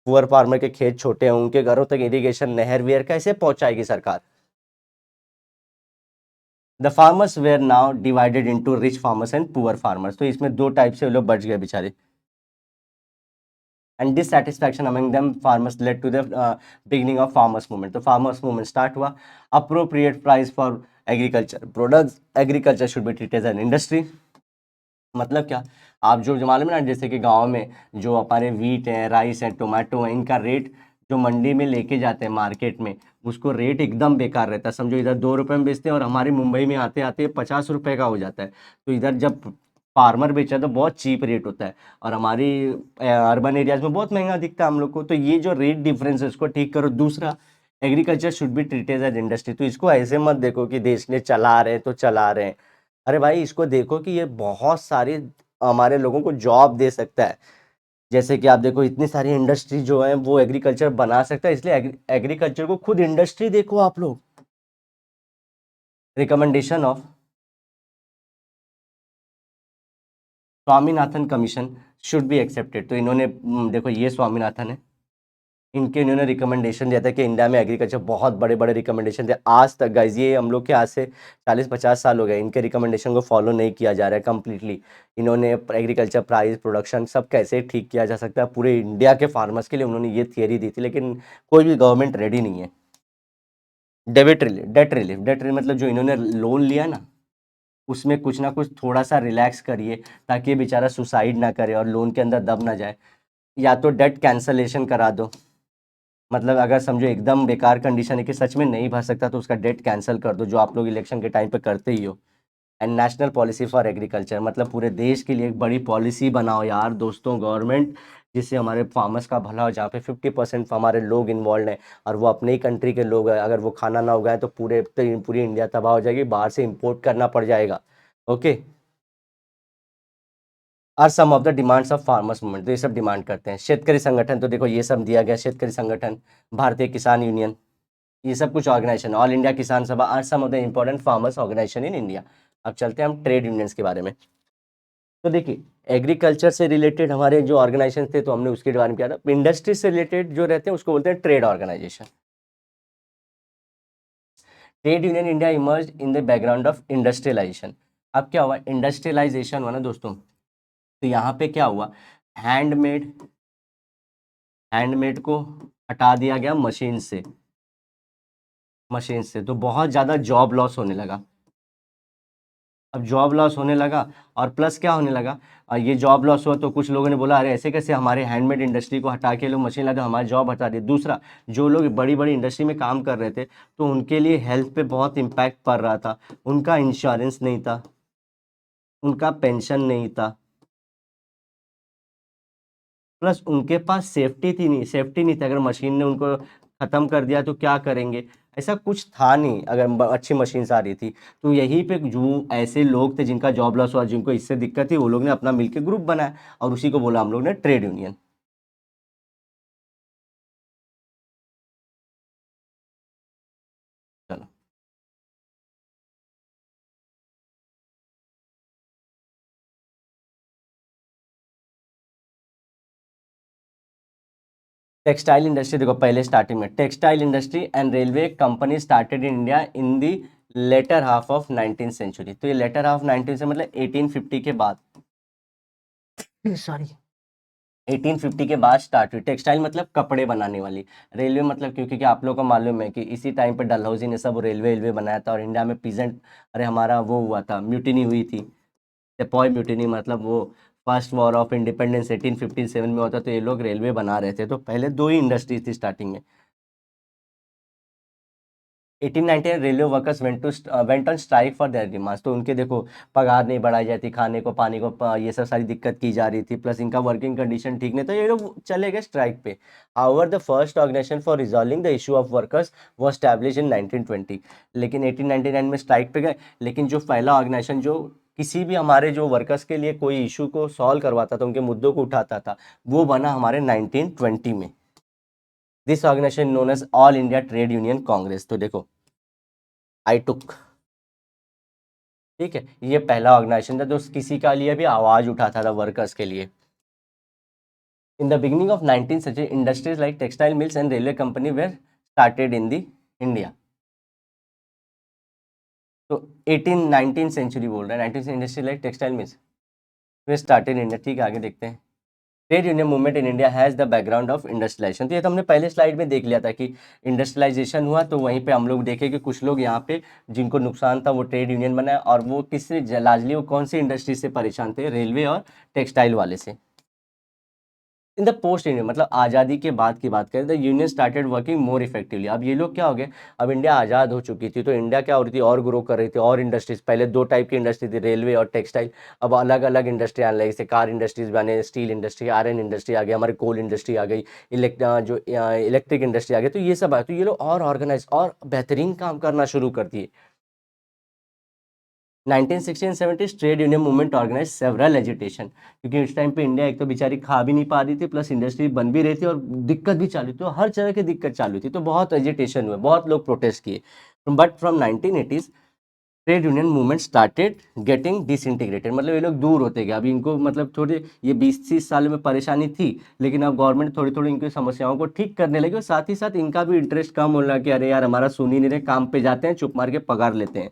Speaker 1: पुअर फार्मर के खेत छोटे हैं, उनके घरों तक इरीगेशन, नहर वेयर कैसे पहुँचाएगी सरकार। The farmers were now divided into rich farmers and poor farmers, तो इसमें दो टाइप से लोग बच गए बेचारे। And dissatisfaction among them farmers led to the beginning of farmers movement, तो फार्मर्स मूवमेंट स्टार्ट हुआ। Appropriate price for agriculture products, agriculture should be treated as an industry. मतलब क्या, आप जो मालूम है ना, जैसे कि गांव में जो हमारे वीट है, राइस है, टोमेटो है, इनका रेट जो मंडी में लेके जाते हैं मार्केट में, उसको रेट एकदम बेकार रहता है। समझो इधर 2 रुपये में बेचते हैं और हमारी मुंबई में आते आते 50 रुपये का हो जाता है। तो इधर जब फार्मर बेचा है तो बहुत चीप रेट होता है, और हमारी अर्बन एरियाज में बहुत महंगा दिखता है हम लोग को। तो ये जो रेट डिफरेंस है उसको ठीक करो। दूसरा, agriculture should be treated as industry, तो इसको ऐसे मत देखो कि देश ने चला रहे हैं तो चला रहे हैं। अरे भाई, इसको देखो कि ये बहुत सारे हमारे लोगों को जॉब दे सकता है। जैसे कि आप देखो, इतनी सारी इंडस्ट्री जो है वो एग्रीकल्चर बना सकता है, इसलिए एग्रीकल्चर को खुद इंडस्ट्री देखो आप लोग। Recommendation of Swaminathan commission should be accepted, तो इन्होंने देखो ये स्वामीनाथन है, इनके इन्होंने रिकमेंडेशन दिया था कि इंडिया में एग्रीकल्चर, बहुत बड़े बड़े रिकमेंडेशन थे। आज तक गाइज, ये हम लोग के आज से 40-50 साल हो गए, इनके रिकमेंडेशन को फॉलो नहीं किया जा रहा है कम्प्लीटली। इन्होंने एग्रीकल्चर प्राइस, प्रोडक्शन सब कैसे ठीक किया जा सकता है पूरे इंडिया के फार्मर्स के लिए, उन्होंने ये थियरी दी थी, लेकिन कोई भी गवर्नमेंट रेडी नहीं है। Debit relief, debt relief, debt relief मतलब जो इन्होंने लोन लिया ना, उसमें कुछ ना कुछ थोड़ा सा रिलैक्स करिए ताकि ये बेचारा सुसाइड ना करे और लोन के अंदर दब ना जाए। या तो डेट कैंसलेशन करा दो, मतलब अगर समझो एकदम बेकार कंडीशन है कि सच में नहीं भर सकता, तो उसका डेट कैंसिल कर दो, जो आप लोग इलेक्शन के टाइम पे करते ही हो। And national policy for agriculture, मतलब पूरे देश के लिए एक बड़ी पॉलिसी बनाओ यार दोस्तों, गवर्नमेंट, जिससे हमारे फार्मर्स का भला हो, जहाँ पे 50% हमारे लोग इन्वॉल्व हैं और वो अपने ही कंट्री के लोग हैं। अगर वो खाना ना उगाए तो पूरी इंडिया तबाह हो जाएगी, बाहर से इम्पोर्ट करना पड़ जाएगा। Okay, are some of the demands of farmers movement, तो ये सब डिमांड करते हैं। शेतकरी संगठन, तो देखो ये सब दिया गया, शेतकरी संगठन, भारतीय किसान यूनियन, ये सब कुछ organisation, all India Kisan Sabha are some of the important farmers organisation in India. अब चलते हैं हम ट्रेड यूनियंस के बारे में। तो देखिए, एग्रीकल्चर से रिलेटेड हमारे जो ऑर्गेनाइजेशन थे तो हमने उसके बारे में किया था। इंडस्ट्री से रिलेटेड जो रहते हैं उसको बोलते हैं trade organisation. Trade union India emerge in the background of industrialisation. अब क्या हुआ, इंडस्ट्रियलाइजेशन हुआ ना दोस्तों, तो यहाँ पे क्या हुआ, हैंडमेड हैंडमेड को हटा दिया गया मशीन से, तो बहुत ज़्यादा जॉब लॉस होने लगा। अब जॉब लॉस होने लगा और प्लस क्या होने लगा, ये जॉब लॉस हुआ तो कुछ लोगों ने बोला अरे ऐसे कैसे, हमारे हैंडमेड इंडस्ट्री को हटा के लोग मशीन लगा, हमारी जॉब हटा दी। दूसरा, जो लोग बड़ी बड़ी इंडस्ट्री में काम कर रहे थे तो उनके लिए हेल्थ पे बहुत इम्पैक्ट पड़ रहा था, उनका इंश्योरेंस नहीं था, उनका पेंशन नहीं था, प्लस उनके पास सेफ्टी नहीं थी। अगर मशीन ने उनको ख़त्म कर दिया तो क्या करेंगे, ऐसा कुछ था नहीं अगर अच्छी मशीन आ रही थी। तो यहीं पे जो ऐसे लोग थे जिनका जॉब लॉस हुआ, जिनको इससे दिक्कत थी, वो लोग ने अपना मिलकर ग्रुप बनाया और उसी को बोला हम लोग ने ट्रेड यूनियन। चलो, टेक्सटाइल इंडस्ट्री देखो, पहले स्टार्टिंग में textile industry and railway company started in India in the later half of 19th century. तो ये लेटर हाफ 19 से मतलब 1850 के बाद, सॉरी, 1850 के बाद स्टार्ट हुई। टेक्सटाइल मतलब कपड़े बनाने वाली, रेलवे मतलब क्योंकि आप लोगों को मालूम है कि इसी टाइम पे डलहौजी ने सब रेलवे बनाया था और इंडिया में पीजेंट, अरे हमारा वो हुआ था, म्यूटिनी हुई थी, सेपॉय म्यूटिनी, मतलब वो फर्स्ट वॉर ऑफ इंडिपेंडेंस 1857 में होता, तो ये लोग रेलवे बना रहे थे। तो पहले दो ही इंडस्ट्रीज थी स्टार्टिंग में। 1890 railway workers went on strike for their demands. तो उनके देखो, पगार नहीं बढ़ाई जाती, खाने को पानी को ये सब सारी दिक्कत की जा रही थी, प्लस इनका वर्किंग कंडीशन ठीक नहीं, तो ये लोग चले गए स्ट्राइक पे। However the first organisation for resolving the issue of workers was established in 1920। लेकिन 1899 में स्ट्राइक पे गए, लेकिन जो पहला ऑर्गेनाइजेशन जो किसी भी हमारे जो वर्कर्स के लिए कोई इशू को सॉल्व करवाता था, उनके मुद्दों को उठाता था, वो बना हमारे 1920 में। This organisation known as All India Trade Union Congress. तो देखो, आई टुक, ठीक है, ये पहला ऑर्गेनाइजेशन था जो किसी का लिए भी आवाज उठाता था वर्कर्स के लिए। In the beginning of 19th century industries like textile mills and railway company were started in the India. तो 19 सेंचुरी बोल रहा है, 19 इंडस्ट्री लाइक टेक्सटाइल मिल्स वे स्टार्टेड इन इंडिया। ठीक है, आगे देखते हैं। Trade union movement in India has the background of industrialisation. तो ये तो हमने पहले स्लाइड में देख लिया था कि इंडस्ट्रियलाइजेशन हुआ, तो वहीं पे हम लोग देखे कि कुछ लोग यहाँ पे जिनको नुकसान था वो ट्रेड यूनियन बनाया, और वो किससे लार्जली, वो कौन सी इंडस्ट्री से परेशान थे, रेलवे और टेक्सटाइल वाले से। इन द पोस्ट इंडिया मतलब आज़ादी के बाद की बात करें, the union started working more effectively. अब ये लोग क्या हो गए, अब इंडिया आज़ाद हो चुकी थी, तो इंडिया क्या हो रही थी, और ग्रो कर रही थी, और इंडस्ट्रीज, पहले दो टाइप की इंडस्ट्री थी, रेलवे और टेक्सटाइल, अब अलग अलग इंडस्ट्री आने लगी, जैसे कार इंडस्ट्रीज बने, स्टील इंडस्ट्री, आयरन इंडस्ट्री आ गई, हमारी कोल इंडस्ट्री आ गई, इलेक्ट्रिक इंडस्ट्री आ गई। तो ये सब आए, तो ये लोग और ऑर्गेनाइज और बेहतरीन काम करना शुरू कर दिए। 1960 70 trade union movement organise several agitation, क्योंकि उस टाइम पे इंडिया एक तो बेचारी खा भी नहीं पा रही थी, प्लस इंडस्ट्री बन भी रही थी और दिक्कत भी चालू थी, तो हर तरह की दिक्कत चालू थी, तो बहुत एजिटेशन हुए, बहुत लोग प्रोटेस्ट किए। But from 1980s trade union movement started getting disintegrated, मतलब ये लोग दूर होते गए। अभी इनको मतलब थोड़े ये 20-30 साल में परेशानी थी, लेकिन अब गवर्नमेंट थोड़ी थोड़ी इनकी समस्याओं को ठीक करने लगी, और साथ ही साथ इनका भी इंटरेस्ट कम होने लगा कि अरे यार हमारा सुन ही नहीं रहे, काम पे जाते हैं, चुप मार के पगार लेते हैं।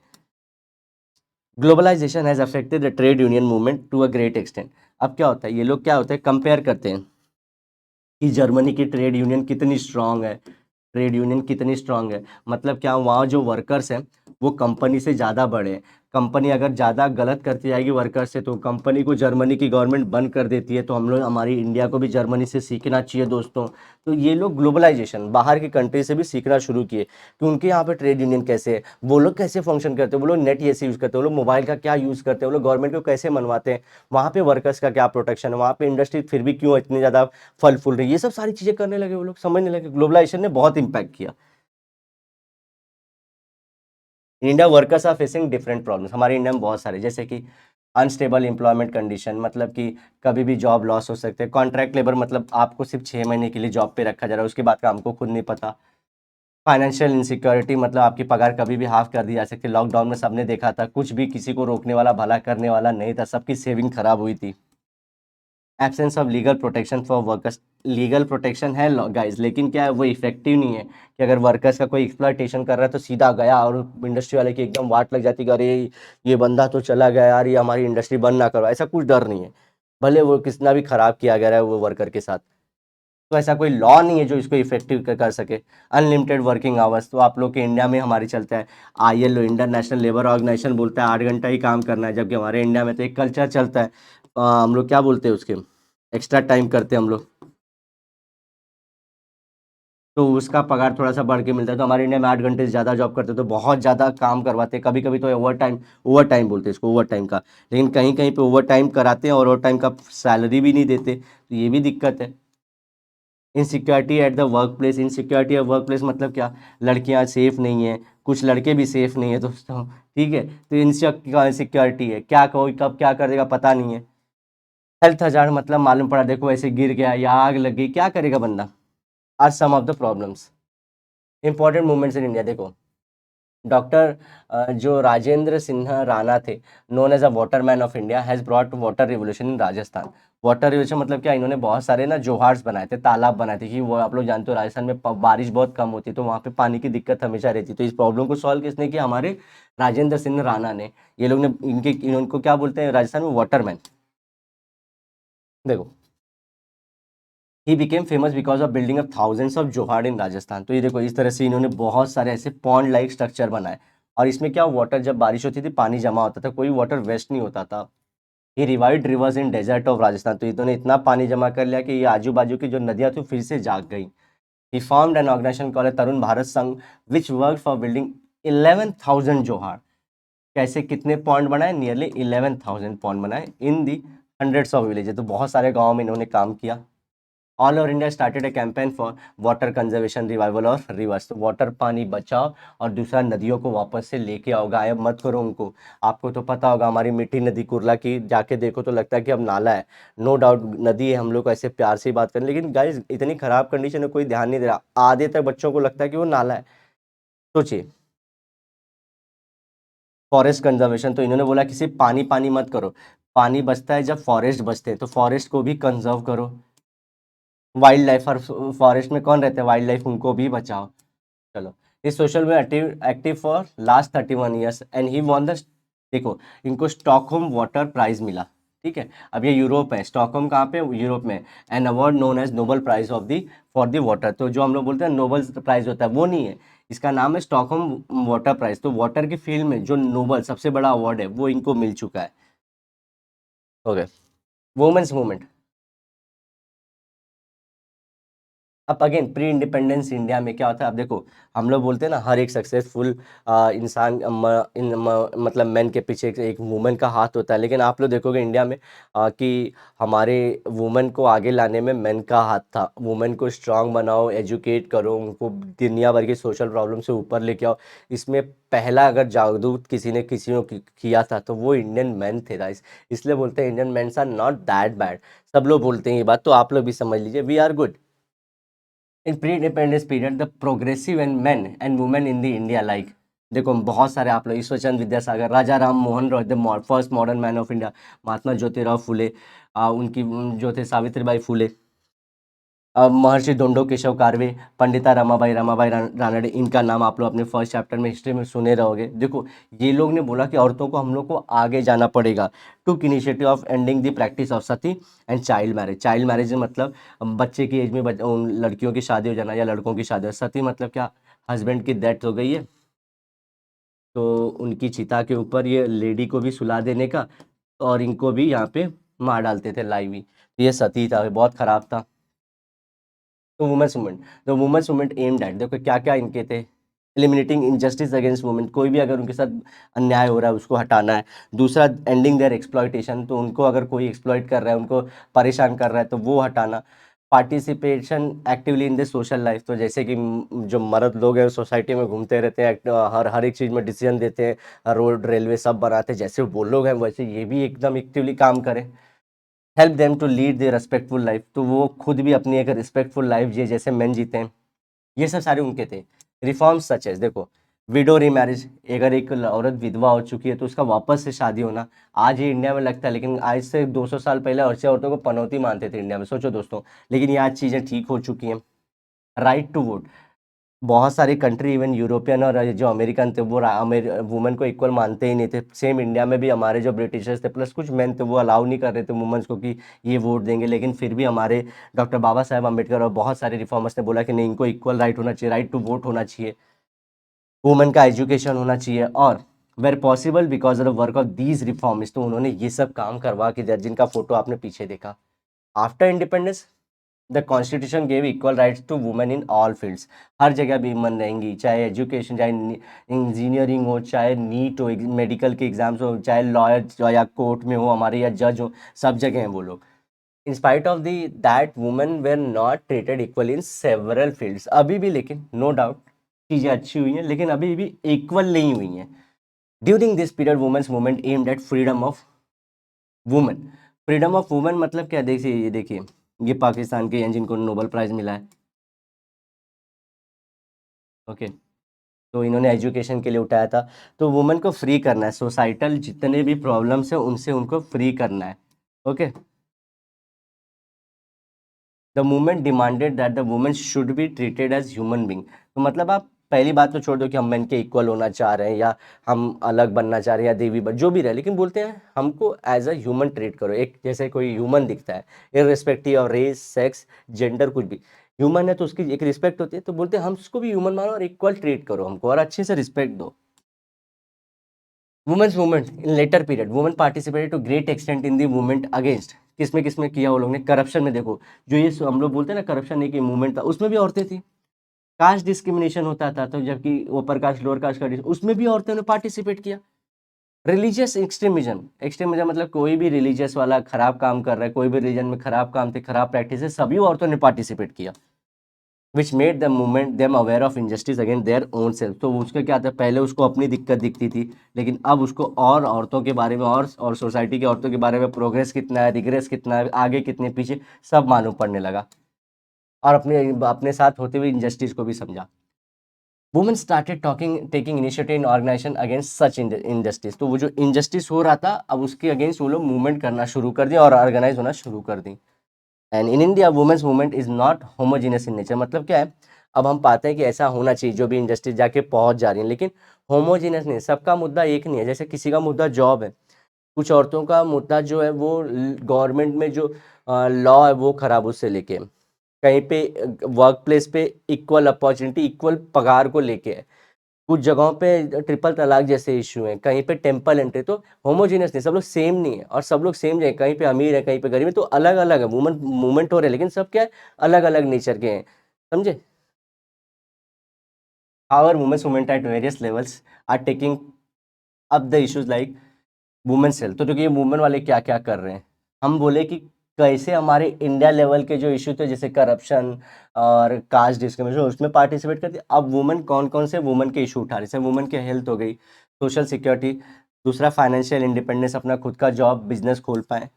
Speaker 1: Globalisation has affected the trade union movement to a great extent. अब क्या होता है, ये लोग क्या होता है, कंपेयर करते हैं कि जर्मनी की ट्रेड यूनियन कितनी स्ट्रांग है, ट्रेड यूनियन कितनी स्ट्रांग है, मतलब क्या वहाँ जो वर्कर्स हैं वो कंपनी से ज़्यादा बड़े हैं। कंपनी अगर ज़्यादा गलत करती जाएगी वर्कर से, तो कंपनी को जर्मनी की गवर्नमेंट बंद कर देती है। तो हम लोग, हमारी इंडिया को भी जर्मनी से सीखना चाहिए दोस्तों। तो ये लोग ग्लोबलाइजेशन बाहर की कंट्री से भी सीखना शुरू किए कि उनके यहाँ पे ट्रेड यूनियन कैसे है, वो लोग कैसे फंक्शन करते हैं, वो लोग नेट कैसे यूज़ करते हैं, वो लोग मोबाइल का क्या यूज़ करते हैं, वो लोग गवर्नमेंट को कैसे मनवाते हैं, वहाँ पे वर्कर्स का क्या प्रोटेक्शन है, वहाँ पे इंडस्ट्री फिर भी क्यों इतनी ज़्यादा फल फूल रही है, ये सब सारी चीज़ें करने लगे, वो लोग समझने लगे। ग्लोबलाइजेशन ने बहुत इंपैक्ट किया। India workers are facing different problems, हमारे इंडिया में बहुत सारे, जैसे कि अनस्टेबल एम्प्लॉयमेंट कंडीशन, मतलब कि कभी भी जॉब लॉस हो सकते हैं। कॉन्ट्रैक्ट लेबर मतलब आपको सिर्फ 6 महीने के लिए जॉब पे रखा जा रहा है, उसके बाद का हमको खुद नहीं पता। फाइनेंशियल इनसिक्योरिटी मतलब आपकी पगार कभी भी हाफ कर दी जा सकती है। लॉकडाउन में सबने देखा था, कुछ भी किसी को रोकने वाला, भला करने वाला नहीं था, सबकी सेविंग खराब हुई थी। Absence of legal protection for workers, legal protection है गाइस, लेकिन क्या है वो इफेक्टिव नहीं है कि अगर वर्कर्स का कोई एक्सप्लॉइटेशन कर रहा है तो सीधा गया और इंडस्ट्री वाले की एकदम वाट लग जाती कि अरे ये बंदा तो चला गया यार, ये हमारी इंडस्ट्री बंद ना करो, ऐसा कुछ डर नहीं है। भले वो कितना भी खराब किया गया है वो वर्कर के साथ, तो ऐसा कोई लॉ नहीं है जो इसको इफेक्टिव कर सके। अनलिमिटेड वर्किंग आवर्स तो आप लोग के इंडिया में हमारी चलता है, ILO इंटरनेशनल लेबर ऑर्गेनाइजेशन बोलता है 8 घंटा ही काम करना है, जबकि हमारे इंडिया में तो एक कल्चर चलता है, हम लोग क्या बोलते हैं उसके, एक्स्ट्रा टाइम करते हैं हम लोग, तो उसका पगार थोड़ा सा बढ़ के मिलता है। तो हमारे इंडिया में 8 घंटे से ज़्यादा जॉब करते हैं तो बहुत ज़्यादा काम करवाते हैं, कभी कभी तो ओवर टाइम बोलते हैं इसको, ओवर टाइम का, लेकिन कहीं कहीं पे ओवर टाइम कराते हैं और ओवर टाइम का सैलरी भी नहीं देते, तो ये भी दिक्कत है। Insecurity at the work place, insecurity at work place मतलब क्या, लड़कियां सेफ नहीं है, कुछ लड़के भी सेफ नहीं है दोस्तों, ठीक है, तो इनसिक्योरिटी है, क्या कोई कब क्या कर देगा पता नहीं है। हेल्थ हजार मतलब मालूम पड़ा, देखो ऐसे गिर गया या आग लग गई, क्या करेगा बंदा, are some of the problems. Important movements in India देखो, डॉक्टर जो राजेंद्र सिन्हा राणा थे, known as a water man of India, has brought water revolution in Rajasthan. Water revolution मतलब क्या, इन्होंने बहुत सारे ना जोहार्स बनाए थे, तालाब बनाए थे, कि वो आप लोग जानते हो राजस्थान में बारिश बहुत कम होती है, तो वहाँ पे पानी की दिक्कत हमेशा रहती है, तो इस प्रॉब्लम को सॉल्व किसने किया, हमारे राजेंद्र सिंह राणा ने। ये लोग ने इनको क्या बोलते हैं राजस्थान में, वाटरमैन। देखो, he became famous because of building of thousands of जोहार इन राजस्थान। तो ये देखो इस तरह से इन्होंने बहुत सारे ऐसे पॉन्ड लाइक स्ट्रक्चर बनाए, और इसमें क्या वाटर, जब बारिश होती थी पानी जमा होता था, कोई वाटर वेस्ट नहीं होता था। ये revived rivers in desert of Rajasthan, तो इन्होंने इतना पानी जमा कर लिया कि ये आजू बाजू की जो नदियां थी फिर से जाग गई। ही formed an organisation called Tarun Bharat संघ, विच वर्क फॉर बिल्डिंग 11,000 जोहार। कैसे कितने पॉइंट बनाए, नियरली 11,000 पॉइंट बनाए इन दी हंड्रेड्स ऑफ विलेजेस, तो बहुत सारे गाँव में इन्होंने काम किया। All over India started A campaign for water conservation revival of reverse, तो वाटर पानी बचाओ और दूसरा नदियों को वापस से लेके आओ, गायब मत करो उनको। आपको तो पता होगा हमारी मीठी नदी कुरला की जाके देखो तो लगता है कि अब नाला है, नो डाउट नदी है, हम लोग को ऐसे प्यार से ही बात करें, लेकिन गाइस इतनी खराब कंडीशन है, कोई ध्यान नहीं दे रहा, आधे तक बच्चों को लगता है कि वो नाला है। सोचिए, फॉरेस्ट कंजर्वेशन, तो इन्होंने बोला कि सिर्फ पानी पानी मत करो, पानी बचता है जब फॉरेस्ट बचते हैं, तो फॉरेस्ट को भी कंजर्व करो। वाइल्ड लाइफ, और फॉरेस्ट में कौन रहते हैं, वाइल्ड लाइफ, उनको भी बचाओ। चलो, इस सोशल में active active for last 31 years and he won the, देखो इनको स्टॉकहोम वाटर प्राइज मिला, ठीक है, अब ये यूरोप है, स्टॉकहोम कहाँ पे, यूरोप में। An award known as Nobel prize of the for the water, तो जो हम लोग बोलते हैं नोबल प्राइज होता है वो नहीं है, इसका नाम है स्टॉकहोम वाटर प्राइज। तो वाटर की फील्ड में जो नोबल सबसे बड़ा अवार्ड है वो इनको मिल चुका है। Okay, women's movement. अब अगेन प्री इंडिपेंडेंस इंडिया में क्या होता है, अब देखो हम लोग बोलते हैं ना हर एक सक्सेसफुल इंसान मतलब मैन के पीछे एक वुमेन का हाथ होता है, लेकिन आप लोग देखोगे इंडिया में कि हमारे वुमेन को आगे लाने में मैन का हाथ था। वुमेन को स्ट्रांग बनाओ, एजुकेट करो, उनको दुनिया भर के सोशल प्रॉब्लम से ऊपर लेके आओ, इसमें पहला अगर जागरूक किसी ने किया था तो वो इंडियन मैन थे गाइस। इसलिए बोलते हैं Indian mans are not that bad, सब लोग बोलते हैं ये बात, तो आप लोग भी समझ लीजिए, we are good. In pre independence period the progressive and men and women in the India like, देखो बहुत सारे आप लोग, Ishwarchand Vidyasagar, Raja Ram Mohan Roy the first modern man of India, Mahatma Jyotirao Phule, उनकी जो थे सावित्रीबाई फुले, महर्षि दंडो केशव कार्वे, पंडिता रमाबाई रानडे, इनका नाम आप लोग अपने फर्स्ट चैप्टर में हिस्ट्री में सुने रहोगे। देखो ये लोग ने बोला कि औरतों को, हम लोग को आगे जाना पड़ेगा, took initiative of ending the practice of sati and child marriage. Child marriage मतलब बच्चे की एज में उन लड़कियों की शादी हो जाना या लड़कों की शादी हो, सती मतलब क्या, हस्बैंड की डेथ हो गई है तो उनकी चिता के ऊपर ये लेडी को भी सुला देने का, और इनको भी यहाँ पे मार डालते थे लाइव ही, तो ये सती था, ये बहुत खराब था। तो women's movement, the women's movement aimed at, देखो क्या क्या इनके थे, एलिमिनेटिंग इनजस्टिस अगेंस्ट वुमेन, कोई भी अगर उनके साथ अन्याय हो रहा है उसको हटाना है। दूसरा, एंडिंग देयर एक्सप्लॉइटेशन, तो उनको अगर कोई एक्सप्लॉइट कर रहा है, उनको परेशान कर रहा है तो वो हटाना। Participation actively in the social life, तो जैसे कि जो मर्द लोग हैं सोसाइटी में घूमते रहते हैं, हर हर एक चीज़ में डिसीजन देते हैं, रोड रेलवे सब बनाते हैं, जैसे वो लोग हैं वैसे ये भी एकदम एक्टिवली काम करें। Help them to lead the respectful life, तो वो खुद भी अपनी एक रिस्पेक्टफुल लाइफ जिए जैसे मैन जीते हैं, ये सब सारे उनके थे। रिफॉर्म्स सच एज, देखो, विडो रीमैरिज, अगर एक औरत विधवा हो चुकी है तो उसका वापस से शादी होना आज ही इंडिया में लगता है, लेकिन आज से 200 साल पहले ऐसे औरतों को पनौती मानते थे इंडिया में, सोचो दोस्तों। लेकिन ये आज चीज़ें ठीक हो चुकी हैं। राइट टू वोट, बहुत सारी कंट्री इवन यूरोपियन और जो अमेरिकन थे वो वुमेन को इक्वल मानते ही नहीं थे। सेम इंडिया में भी हमारे जो ब्रिटिशर्स थे प्लस कुछ मेन थे वो अलाउ नहीं कर रहे थे वुमेन्स को कि ये वोट देंगे, लेकिन फिर भी हमारे डॉक्टर बाबा साहेब अम्बेडकर और बहुत सारे रिफॉर्मर्स ने बोला कि नहीं, इनको इक्वल राइट होना चाहिए, राइट टू वोट होना चाहिए, वुमेन का एजुकेशन होना चाहिए। और were possible because of the work of these reforms, तो उन्होंने ये सब काम करवा के दिया जिनका फोटो आपने पीछे देखा। After independence the constitution gave equal rights to women in all fields. हर जगह भी वुमन रहेंगी, चाहे एजुकेशन, चाहे इंजीनियरिंग हो, चाहे नीट हो, मेडिकल के एग्जाम्स हो, चाहे लॉयर या कोर्ट में हो हमारे या जज हो, सब जगह हैं वो लोग। In spite of the that women were not treated equal in several fields. अभी भी लेकिन नो डाउट चीज़ें अच्छी हुई हैं, लेकिन अभी भी इक्वल नहीं हुई हैं। During this period women's movement aimed at freedom of women. Freedom of women मतलब क्या, देखिए ये देखिए, ये पाकिस्तान के हैं जिनको नोबेल प्राइज़ मिला है, ओके। तो इन्होंने एजुकेशन के लिए उठाया था। तो वुमेन को फ्री करना है, सोसाइटल जितने भी प्रॉब्लम्स हैं उनसे उनको फ्री करना है, okay. The movement demanded that the women should be treated as human being. तो मतलब आप पहली बात तो छोड़ दो कि हम मेन के इक्वल होना चाह रहे हैं या हम अलग बनना चाह रहे हैं या देवी बन जो भी रहे, लेकिन बोलते हैं हमको एज अ ह्यूमन ट्रीट करो, एक जैसे कोई ह्यूमन दिखता है, irrespective of race, sex, gender, कुछ भी ह्यूमन है तो उसकी एक रिस्पेक्ट होती है। तो बोलते हैं हम उसको भी ह्यूमन मानो और इक्वल ट्रीट करो हमको और अच्छे से रिस्पेक्ट दो। Women's movement in later period, women participated to great extent in the movement against, किसमें किया वो लोग ने, करप्शन में। देखो जो ये हम लोग बोलते हैं ना करप्शन एक मूवमेंट था, उसमें भी औरतें थी। कास्ट डिस्क्रिमिनेशन होता था तो जबकि अपर कास्ट लोअर कास्ट का उसमें भी औरतों ने पार्टिसिपेट किया। रिलीजियस एक्सट्रीमिज्म, एक्सट्रीमिज्म मतलब कोई भी रिलीजियस वाला खराब काम कर रहा है, कोई भी रिलीजन में खराब काम थे, खराब प्रैक्टिस है, सभी औरतों ने पार्टिसिपेट किया। Which made the movement them aware of injustice against their own self. तो उसका क्या था, पहले उसको अपनी दिक्कत दिखती थी, लेकिन अब उसको और औरतों के बारे में और सोसाइटी की औरतों के बारे में प्रोग्रेस कितना है, रिग्रेस कितना है, आगे कितने पीछे, सब मालूम पड़ने लगा और अपने अपने साथ होते हुए इनजस्टिस को भी समझा। Women started talking taking initiative in organisation against such injustice. तो वो जो इनजस्टिस हो रहा था अब उसके अगेंस्ट वो लोग मूवमेंट करना शुरू कर दिया और ऑर्गेनाइज होना शुरू कर दी। And in India women's movement is not homogeneous in nature. मतलब क्या है, अब हम पाते हैं कि ऐसा होना चाहिए जो भी इंडस्ट्री जाके पहुंच जा रही है, लेकिन होमोजीनियस नहीं, सबका मुद्दा एक नहीं है। जैसे किसी का मुद्दा जॉब है, कुछ औरतों का मुद्दा जो है वो गवर्नमेंट में जो लॉ है वो खराब उससे लेके, कहीं पे वर्क प्लेस पे इक्वल अपॉर्चुनिटी इक्वल पगार को लेके है, कुछ जगहों पे ट्रिपल तलाक जैसे इशू हैं, कहीं पे टेम्पल एंट्री। तो होमोजीनियस नहीं, सब लोग सेम नहीं है और सब लोग सेम नहीं है, कहीं पे अमीर है कहीं पे गरीब है, तो अलग अलग है, मूवमेंट हो रहे हैं लेकिन सब क्या है, अलग अलग नेचर के हैं, समझे। Our women's movement at various levels are taking up the issues like women's health. तो देखिए ये वुमेन वाले क्या क्या कर रहे हैं, हम बोले कि कैसे हमारे इंडिया लेवल के जो इशू थे जैसे करप्शन और कास्ट डिस्क्रिमिनेशन उसमें पार्टिसिपेट करते, अब वुमेन कौन कौन से वुमेन के इशू उठा रहे, जैसे वुमेन की हेल्थ हो गई, सोशल सिक्योरिटी, दूसरा फाइनेंशियल इंडिपेंडेंस, अपना खुद का जॉब बिजनेस खोल पाए,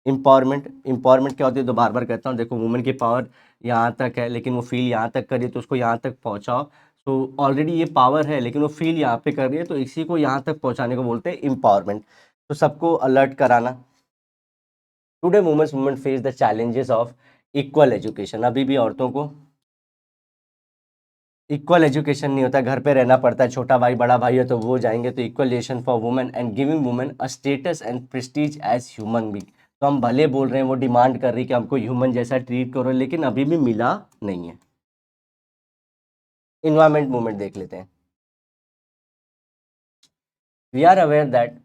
Speaker 1: इंपावरमेंट क्या होती है, तो बार बार कहता हूँ, देखो वुमेन की पावर यहाँ तक है लेकिन वो फील यहाँ तक करी तो उसको यहाँ तक पहुँचाओ। तो ऑलरेडी ये पावर है लेकिन वो फील यहाँ पे कर रही है, तो इसी को यहाँ तक पहुँचाने को बोलते हैं एम्पावरमेंट। तो सबको अलर्ट कराना। Today women's movement face the challenges of equal education. अभी भी औरतों को इक्वल एजुकेशन नहीं होता, घर पे रहना पड़ता है, छोटा भाई बड़ा भाई है तो वो जाएंगे, तो equal education for women and giving women a status and prestige as human being. तो हम भले बोल रहे हैं, वो डिमांड कर रही है कि हमको ह्यूमन जैसा ट्रीट करो, लेकिन अभी भी मिला नहीं है। इन्वायरमेंट मूवमेंट देख लेते हैं। We are aware that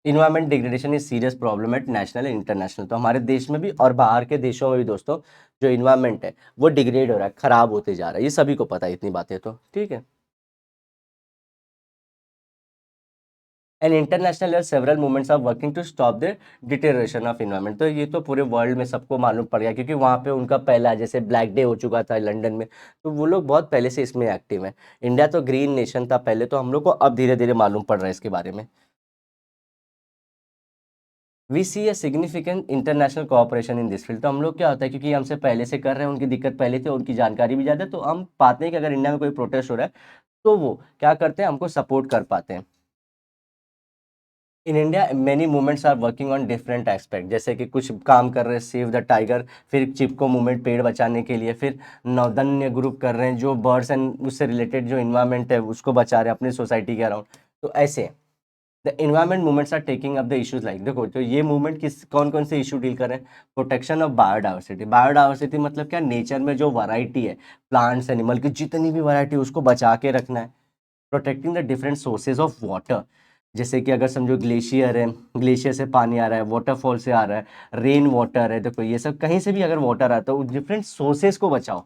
Speaker 1: environment degradation is serious problem at national and international. तो हमारे देश में भी और बाहर के देशों में भी दोस्तों जो इन्वायरमेंट है वो डिग्रेड हो रहा है, खराब होते जा रहा है, ये सभी को पता है, इतनी बातें तो ठीक है। And international level several movements are working to stop the deterioration of environment. तो ये तो पूरे वर्ल्ड में सबको मालूम पड़ गया क्योंकि वहाँ पे उनका पहला जैसे ब्लैक डे हो चुका था लंदन में, तो वो लोग बहुत पहले से इसमें एक्टिव हैं। इंडिया तो ग्रीन नेशन था पहले, तो हम लोग को अब धीरे धीरे मालूम पड़ रहा है इसके बारे में। We see a significant international cooperation in this field. तो हम लोग क्या होता है, क्योंकि हमसे पहले से कर रहे हैं, उनकी दिक्कत पहले थी, उनकी जानकारी भी ज़्यादा है, तो हम पाते हैं कि अगर इंडिया में कोई प्रोटेस्ट हो रहा है तो वो क्या करते हैं, हमको सपोर्ट कर पाते हैं। In India many movements are working on different aspect, जैसे कि कुछ काम कर रहे हैं सेव द टाइगर, फिर चिपको मूवमेंट पेड़ बचाने के लिए, फिर नौदन्य ग्रुप कर रहे हैं जो बर्ड्स एंड उससे रिलेटेड जो इन्वायरमेंट है उसको बचा रहे हैं अपनी सोसाइटी के अराउंड। तो ऐसे the environment movements are taking up the issues like, देखो तो ये मूवमेंट किस कौन कौन से इशू डील कर रहे हैं। प्रोटेक्शन ऑफ बायोडाइवर्सिटी, बायोडाइवर्सिटी मतलब क्या, नेचर में जो वैरायटी है, प्लांट्स एनिमल की जितनी भी वैरायटी है उसको बचा के रखना है। Protecting the different sources of water, जैसे कि अगर समझो ग्लेशियर है, ग्लेशियर से पानी आ रहा है, वाटरफॉल से आ रहा है, रेन वाटर है, देखो ये सब कहीं से भी अगर वाटर आता है, उस डिफरेंट सोर्सेज को बचाओ।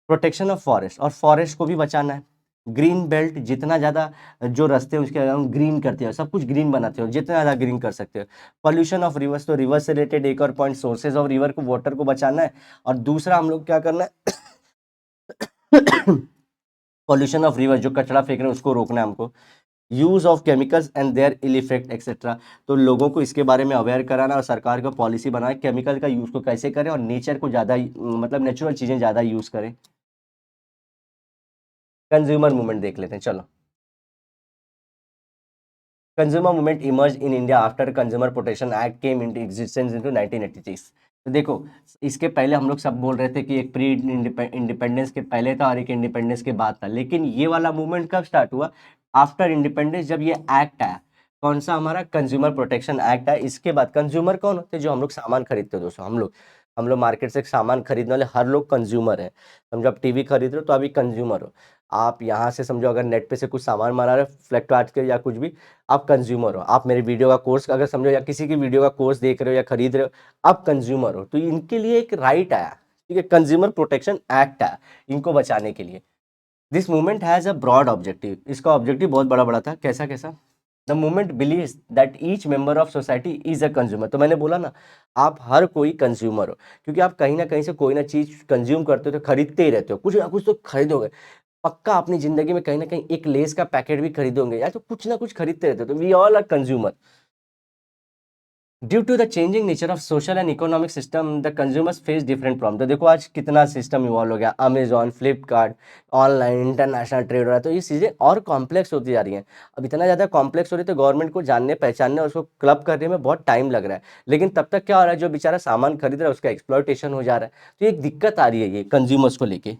Speaker 1: प्रोटेक्शन ऑफ फॉरेस्ट, और फॉरेस्ट को भी बचाना है। ग्रीन बेल्ट, जितना ज़्यादा जो रास्ते हैं उसके अराउंड ग्रीन करते हो, सब कुछ ग्रीन बनाते हो, जितना ज़्यादा ग्रीन कर सकते हो। पॉल्यूशन ऑफ रिवर्स, तो रिवर्स से रिलेटेड एक और पॉइंट, सोर्सेज ऑफ रिवर को, वाटर को बचाना है। और दूसरा हम लोग क्या करना है, पॉल्यूशन ऑफ रिवर, जो कचरा फेंक रहे हैं उसको रोकना है हमको। Use of chemicals and their ill effect etcetera, तो लोगों को इसके बारे में अवेयर कराना और सरकार को पॉलिसी बनाए केमिकल का यूज को कैसे करें और नेचर को ज़्यादा मतलब नेचुरल चीज़ें ज़्यादा यूज करें। कंज्यूमर मूवमेंट देख लेते हैं, चलो। Consumer movement emerge in India after consumer protection act came into existence into 1986। तो देखो, इसके पहले हम लोग सब बोल रहे थे कि एक प्री इंडिपेंडेंस के पहले था और एक इंडिपेंडेंस के बाद था, लेकिन ये वाला मूवमेंट कब स्टार्ट हुआ, आफ्टर इंडिपेंडेंस, जब ये एक्ट आया। कौन सा, हमारा कंज्यूमर प्रोटेक्शन एक्ट है। इसके बाद कंज्यूमर कौन होते हैं, जो हम लोग सामान खरीदते हैं दोस्तों, हम लोग मार्केट से सामान खरीदने वाले हर लोग कंज्यूमर है। समझो आप टीवी खरीद रहे हो तो अभी कंज्यूमर हो। आप यहाँ से समझो अगर नेट पे से कुछ सामान मंगा रहे हो, फ्लिपकार्ट के या कुछ भी, आप कंज्यूमर हो। आप मेरे वीडियो का कोर्स अगर समझो या किसी की वीडियो का कोर्स देख रहे हो या खरीद रहे हो, आप कंज्यूमर हो। तो इनके लिए एक राइट आया, ठीक है, कंज्यूमर प्रोटेक्शन एक्ट आया इनको बचाने के लिए। This movement has a broad objective, इसका ऑब्जेक्टिव बहुत बड़ा बड़ा था। कैसा कैसा, the movement believes that each member of society is a consumer. तो मैंने बोला ना, आप हर कोई कंज्यूमर हो, क्योंकि आप कहीं ना कहीं से कोई ना चीज़ कंज्यूम करते हो तो खरीदते ही रहते हो, कुछ ना कुछ तो खरीदोगे। पक्का अपनी जिंदगी में कहीं ना कहीं एक लेस का पैकेट भी खरीदोगे या तो कुछ ना कुछ खरीदते रहते हो। तो we all are consumer. Due to the changing nature of social and economic system, the consumers face different problem. तो देखो आज कितना सिस्टम इवॉल्व हो गया, Amazon, Flipkart, online international trade हो रहा है, तो ये चीज़ें और कॉम्प्लेक्स होती जा रही हैं। अब इतना ज़्यादा कॉम्प्लेक्स हो रही है तो गवर्नमेंट को जानने पहचानने और उसको क्लब करने में बहुत टाइम लग रहा है। लेकिन तब तक क्या हो रहा है, जो बेचारा सामान खरीद रहा है उसका एक्सप्लॉयटेशन हो जा रहा है। तो एक दिक्कत आ रही है ये कंज्यूमर्स को लेके।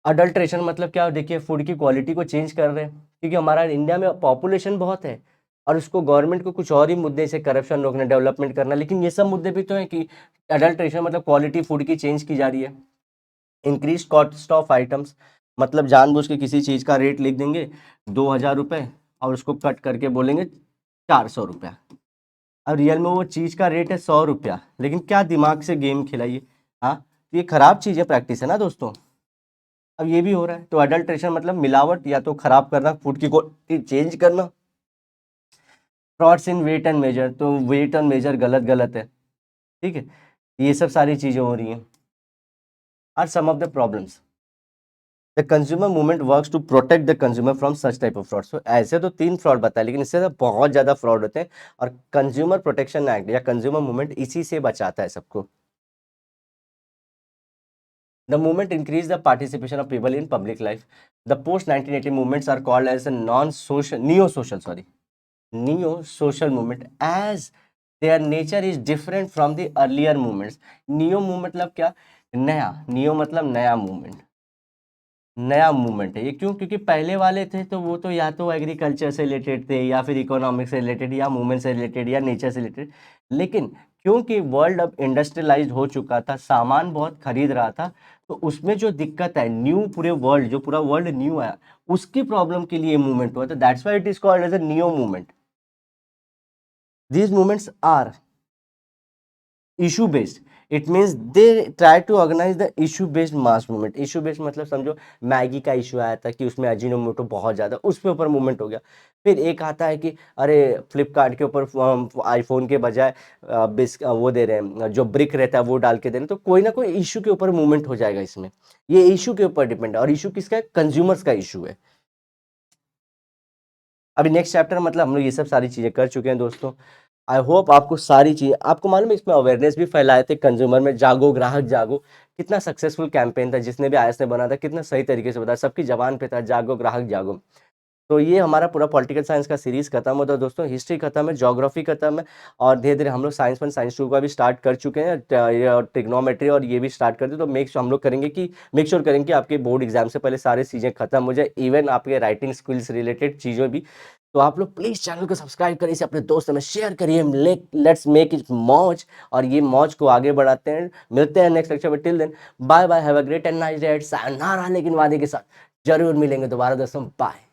Speaker 1: अडल्ट्रेशन मतलब क्या, देखिए फूड की क्वालिटी को चेंज कर रहे हैं, क्योंकि हमारा इंडिया में पॉपुलेशन बहुत है और उसको गवर्नमेंट को कुछ और ही मुद्दे से करप्शन रोकना, डेवलपमेंट करना, लेकिन ये सब मुद्दे भी तो हैं कि अडल्ट्रेशन मतलब क्वालिटी फूड की चेंज की जा रही है। इंक्रीज कॉस्ट ऑफ आइटम्स, मतलब जानबूझ के किसी चीज़ का रेट लिख देंगे 2,000 रुपये और उसको कट करके बोलेंगे 400 रुपया। अब रियल में वो चीज़ का रेट है 100 रुपया, लेकिन क्या दिमाग से गेम खिलाइए। हाँ, तो ये खराब चीज़ है, प्रैक्टिस है ना दोस्तों। अब ये भी हो रहा है, तो अडल्ट्रेशन मतलब मिलावट या तो खराब करना, फूड की क्वालिटी चेंज करना। Frauds in weight and measure, तो वेट एंड मेजर गलत गलत है, ठीक है, ये सब सारी चीज़ें हो रही हैं। Are some of the problems, the consumer movement works to protect the consumer from such type of fraud. तो ऐसे तो 3 फ्रॉड बताए, लेकिन इससे तो बहुत ज़्यादा फ्रॉड होते हैं, और कंज्यूमर प्रोटेक्शन एक्ट या कंज्यूमर मूवमेंट इसी से बचाता है सबको। The movement increased the participation of people in public life. The post-1980 movements are called as a neo-social movement, as their nature is different from the earlier movements. Neo movement मतलब क्या, नया, neo मतलब नया movement, नया मूवमेंट है ये। क्यों, क्योंकि पहले वाले थे तो वो तो या तो एग्रीकल्चर से रिलेटेड थे या फिर इकोनॉमिक्स से रिलेटेड या मूवमेंट से रिलेटेड या नेचर से रिलेटेड। लेकिन क्योंकि वर्ल्ड अब इंडस्ट्रियलाइज्ड हो चुका था, सामान बहुत खरीद रहा था, तो उसमें जो दिक्कत है, न्यू पूरे वर्ल्ड, जो पूरा वर्ल्ड न्यू आया, उसकी प्रॉब्लम के लिए मूवमेंट हुआ। तो that's why it is called as a new movement. These movements are issue based, it means they try to organise the issue based mass movement. Issue based मतलब समझो मैगी का इशू आया था कि उसमें अजीनोमोटो बहुत ज़्यादा, उसके ऊपर मूवमेंट हो गया। फिर एक आता है कि अरे फ्लिपकार्ट के ऊपर आईफोन के बजाय वो दे रहे हैं, जो ब्रिक रहता है वो डाल के दे रहे हैं। तो कोई ना कोई इशू के ऊपर मूवमेंट हो जाएगा इसमें। ये इशू के ऊपर डिपेंड है, और इशू किसका है, कंज्यूमर्स का इशू है। अभी नेक्स्ट चैप्टर मतलब हम लोग ये सब सारी चीज़ें कर चुके हैं दोस्तों। आई होप आपको सारी चीज़ें, आपको मालूम है इसमें अवेयरनेस भी फैलाए थे कंज्यूमर में, जागो ग्राहक जागो, कितना सक्सेसफुल कैंपेन था, जिसने भी आईएएस ने बना था कितना सही तरीके से बताया, सबकी जबान पे था जागो ग्राहक जागो। तो ये हमारा पूरा पॉलिटिकल साइंस का सीरीज़ खत्म होता है दोस्तों, हिस्ट्री खत्म है, ज्योग्राफी खत्म है और धीरे-धीरे हम लोग साइंस 1, साइंस 2 का भी स्टार्ट कर चुके हैं। ये ट्रिग्नोमेट्री और ये भी स्टार्ट कर दिए, तो हम लोग करेंगे कि मेक श्योर करेंगे कि आपके बोर्ड एग्ज़ाम से पहले सारी चीज़ें खत्म हो जाए, इवन आपके राइटिंग स्किल्स रिलेटेड चीज़ें भी। तो आप लोग प्लीज़ चैनल को सब्सक्राइब करिए, इसे अपने दोस्तों में शेयर करिए, लेट्स मेक इट मौज और ये मौज को आगे बढ़ाते हैं। मिलते हैं नेक्स्ट लेक्चर में, till then bye bye, have a great and nice day, sayonara, लेकिन वादे के साथ ज़रूर मिलेंगे दोबारा दोस्तों, बाय।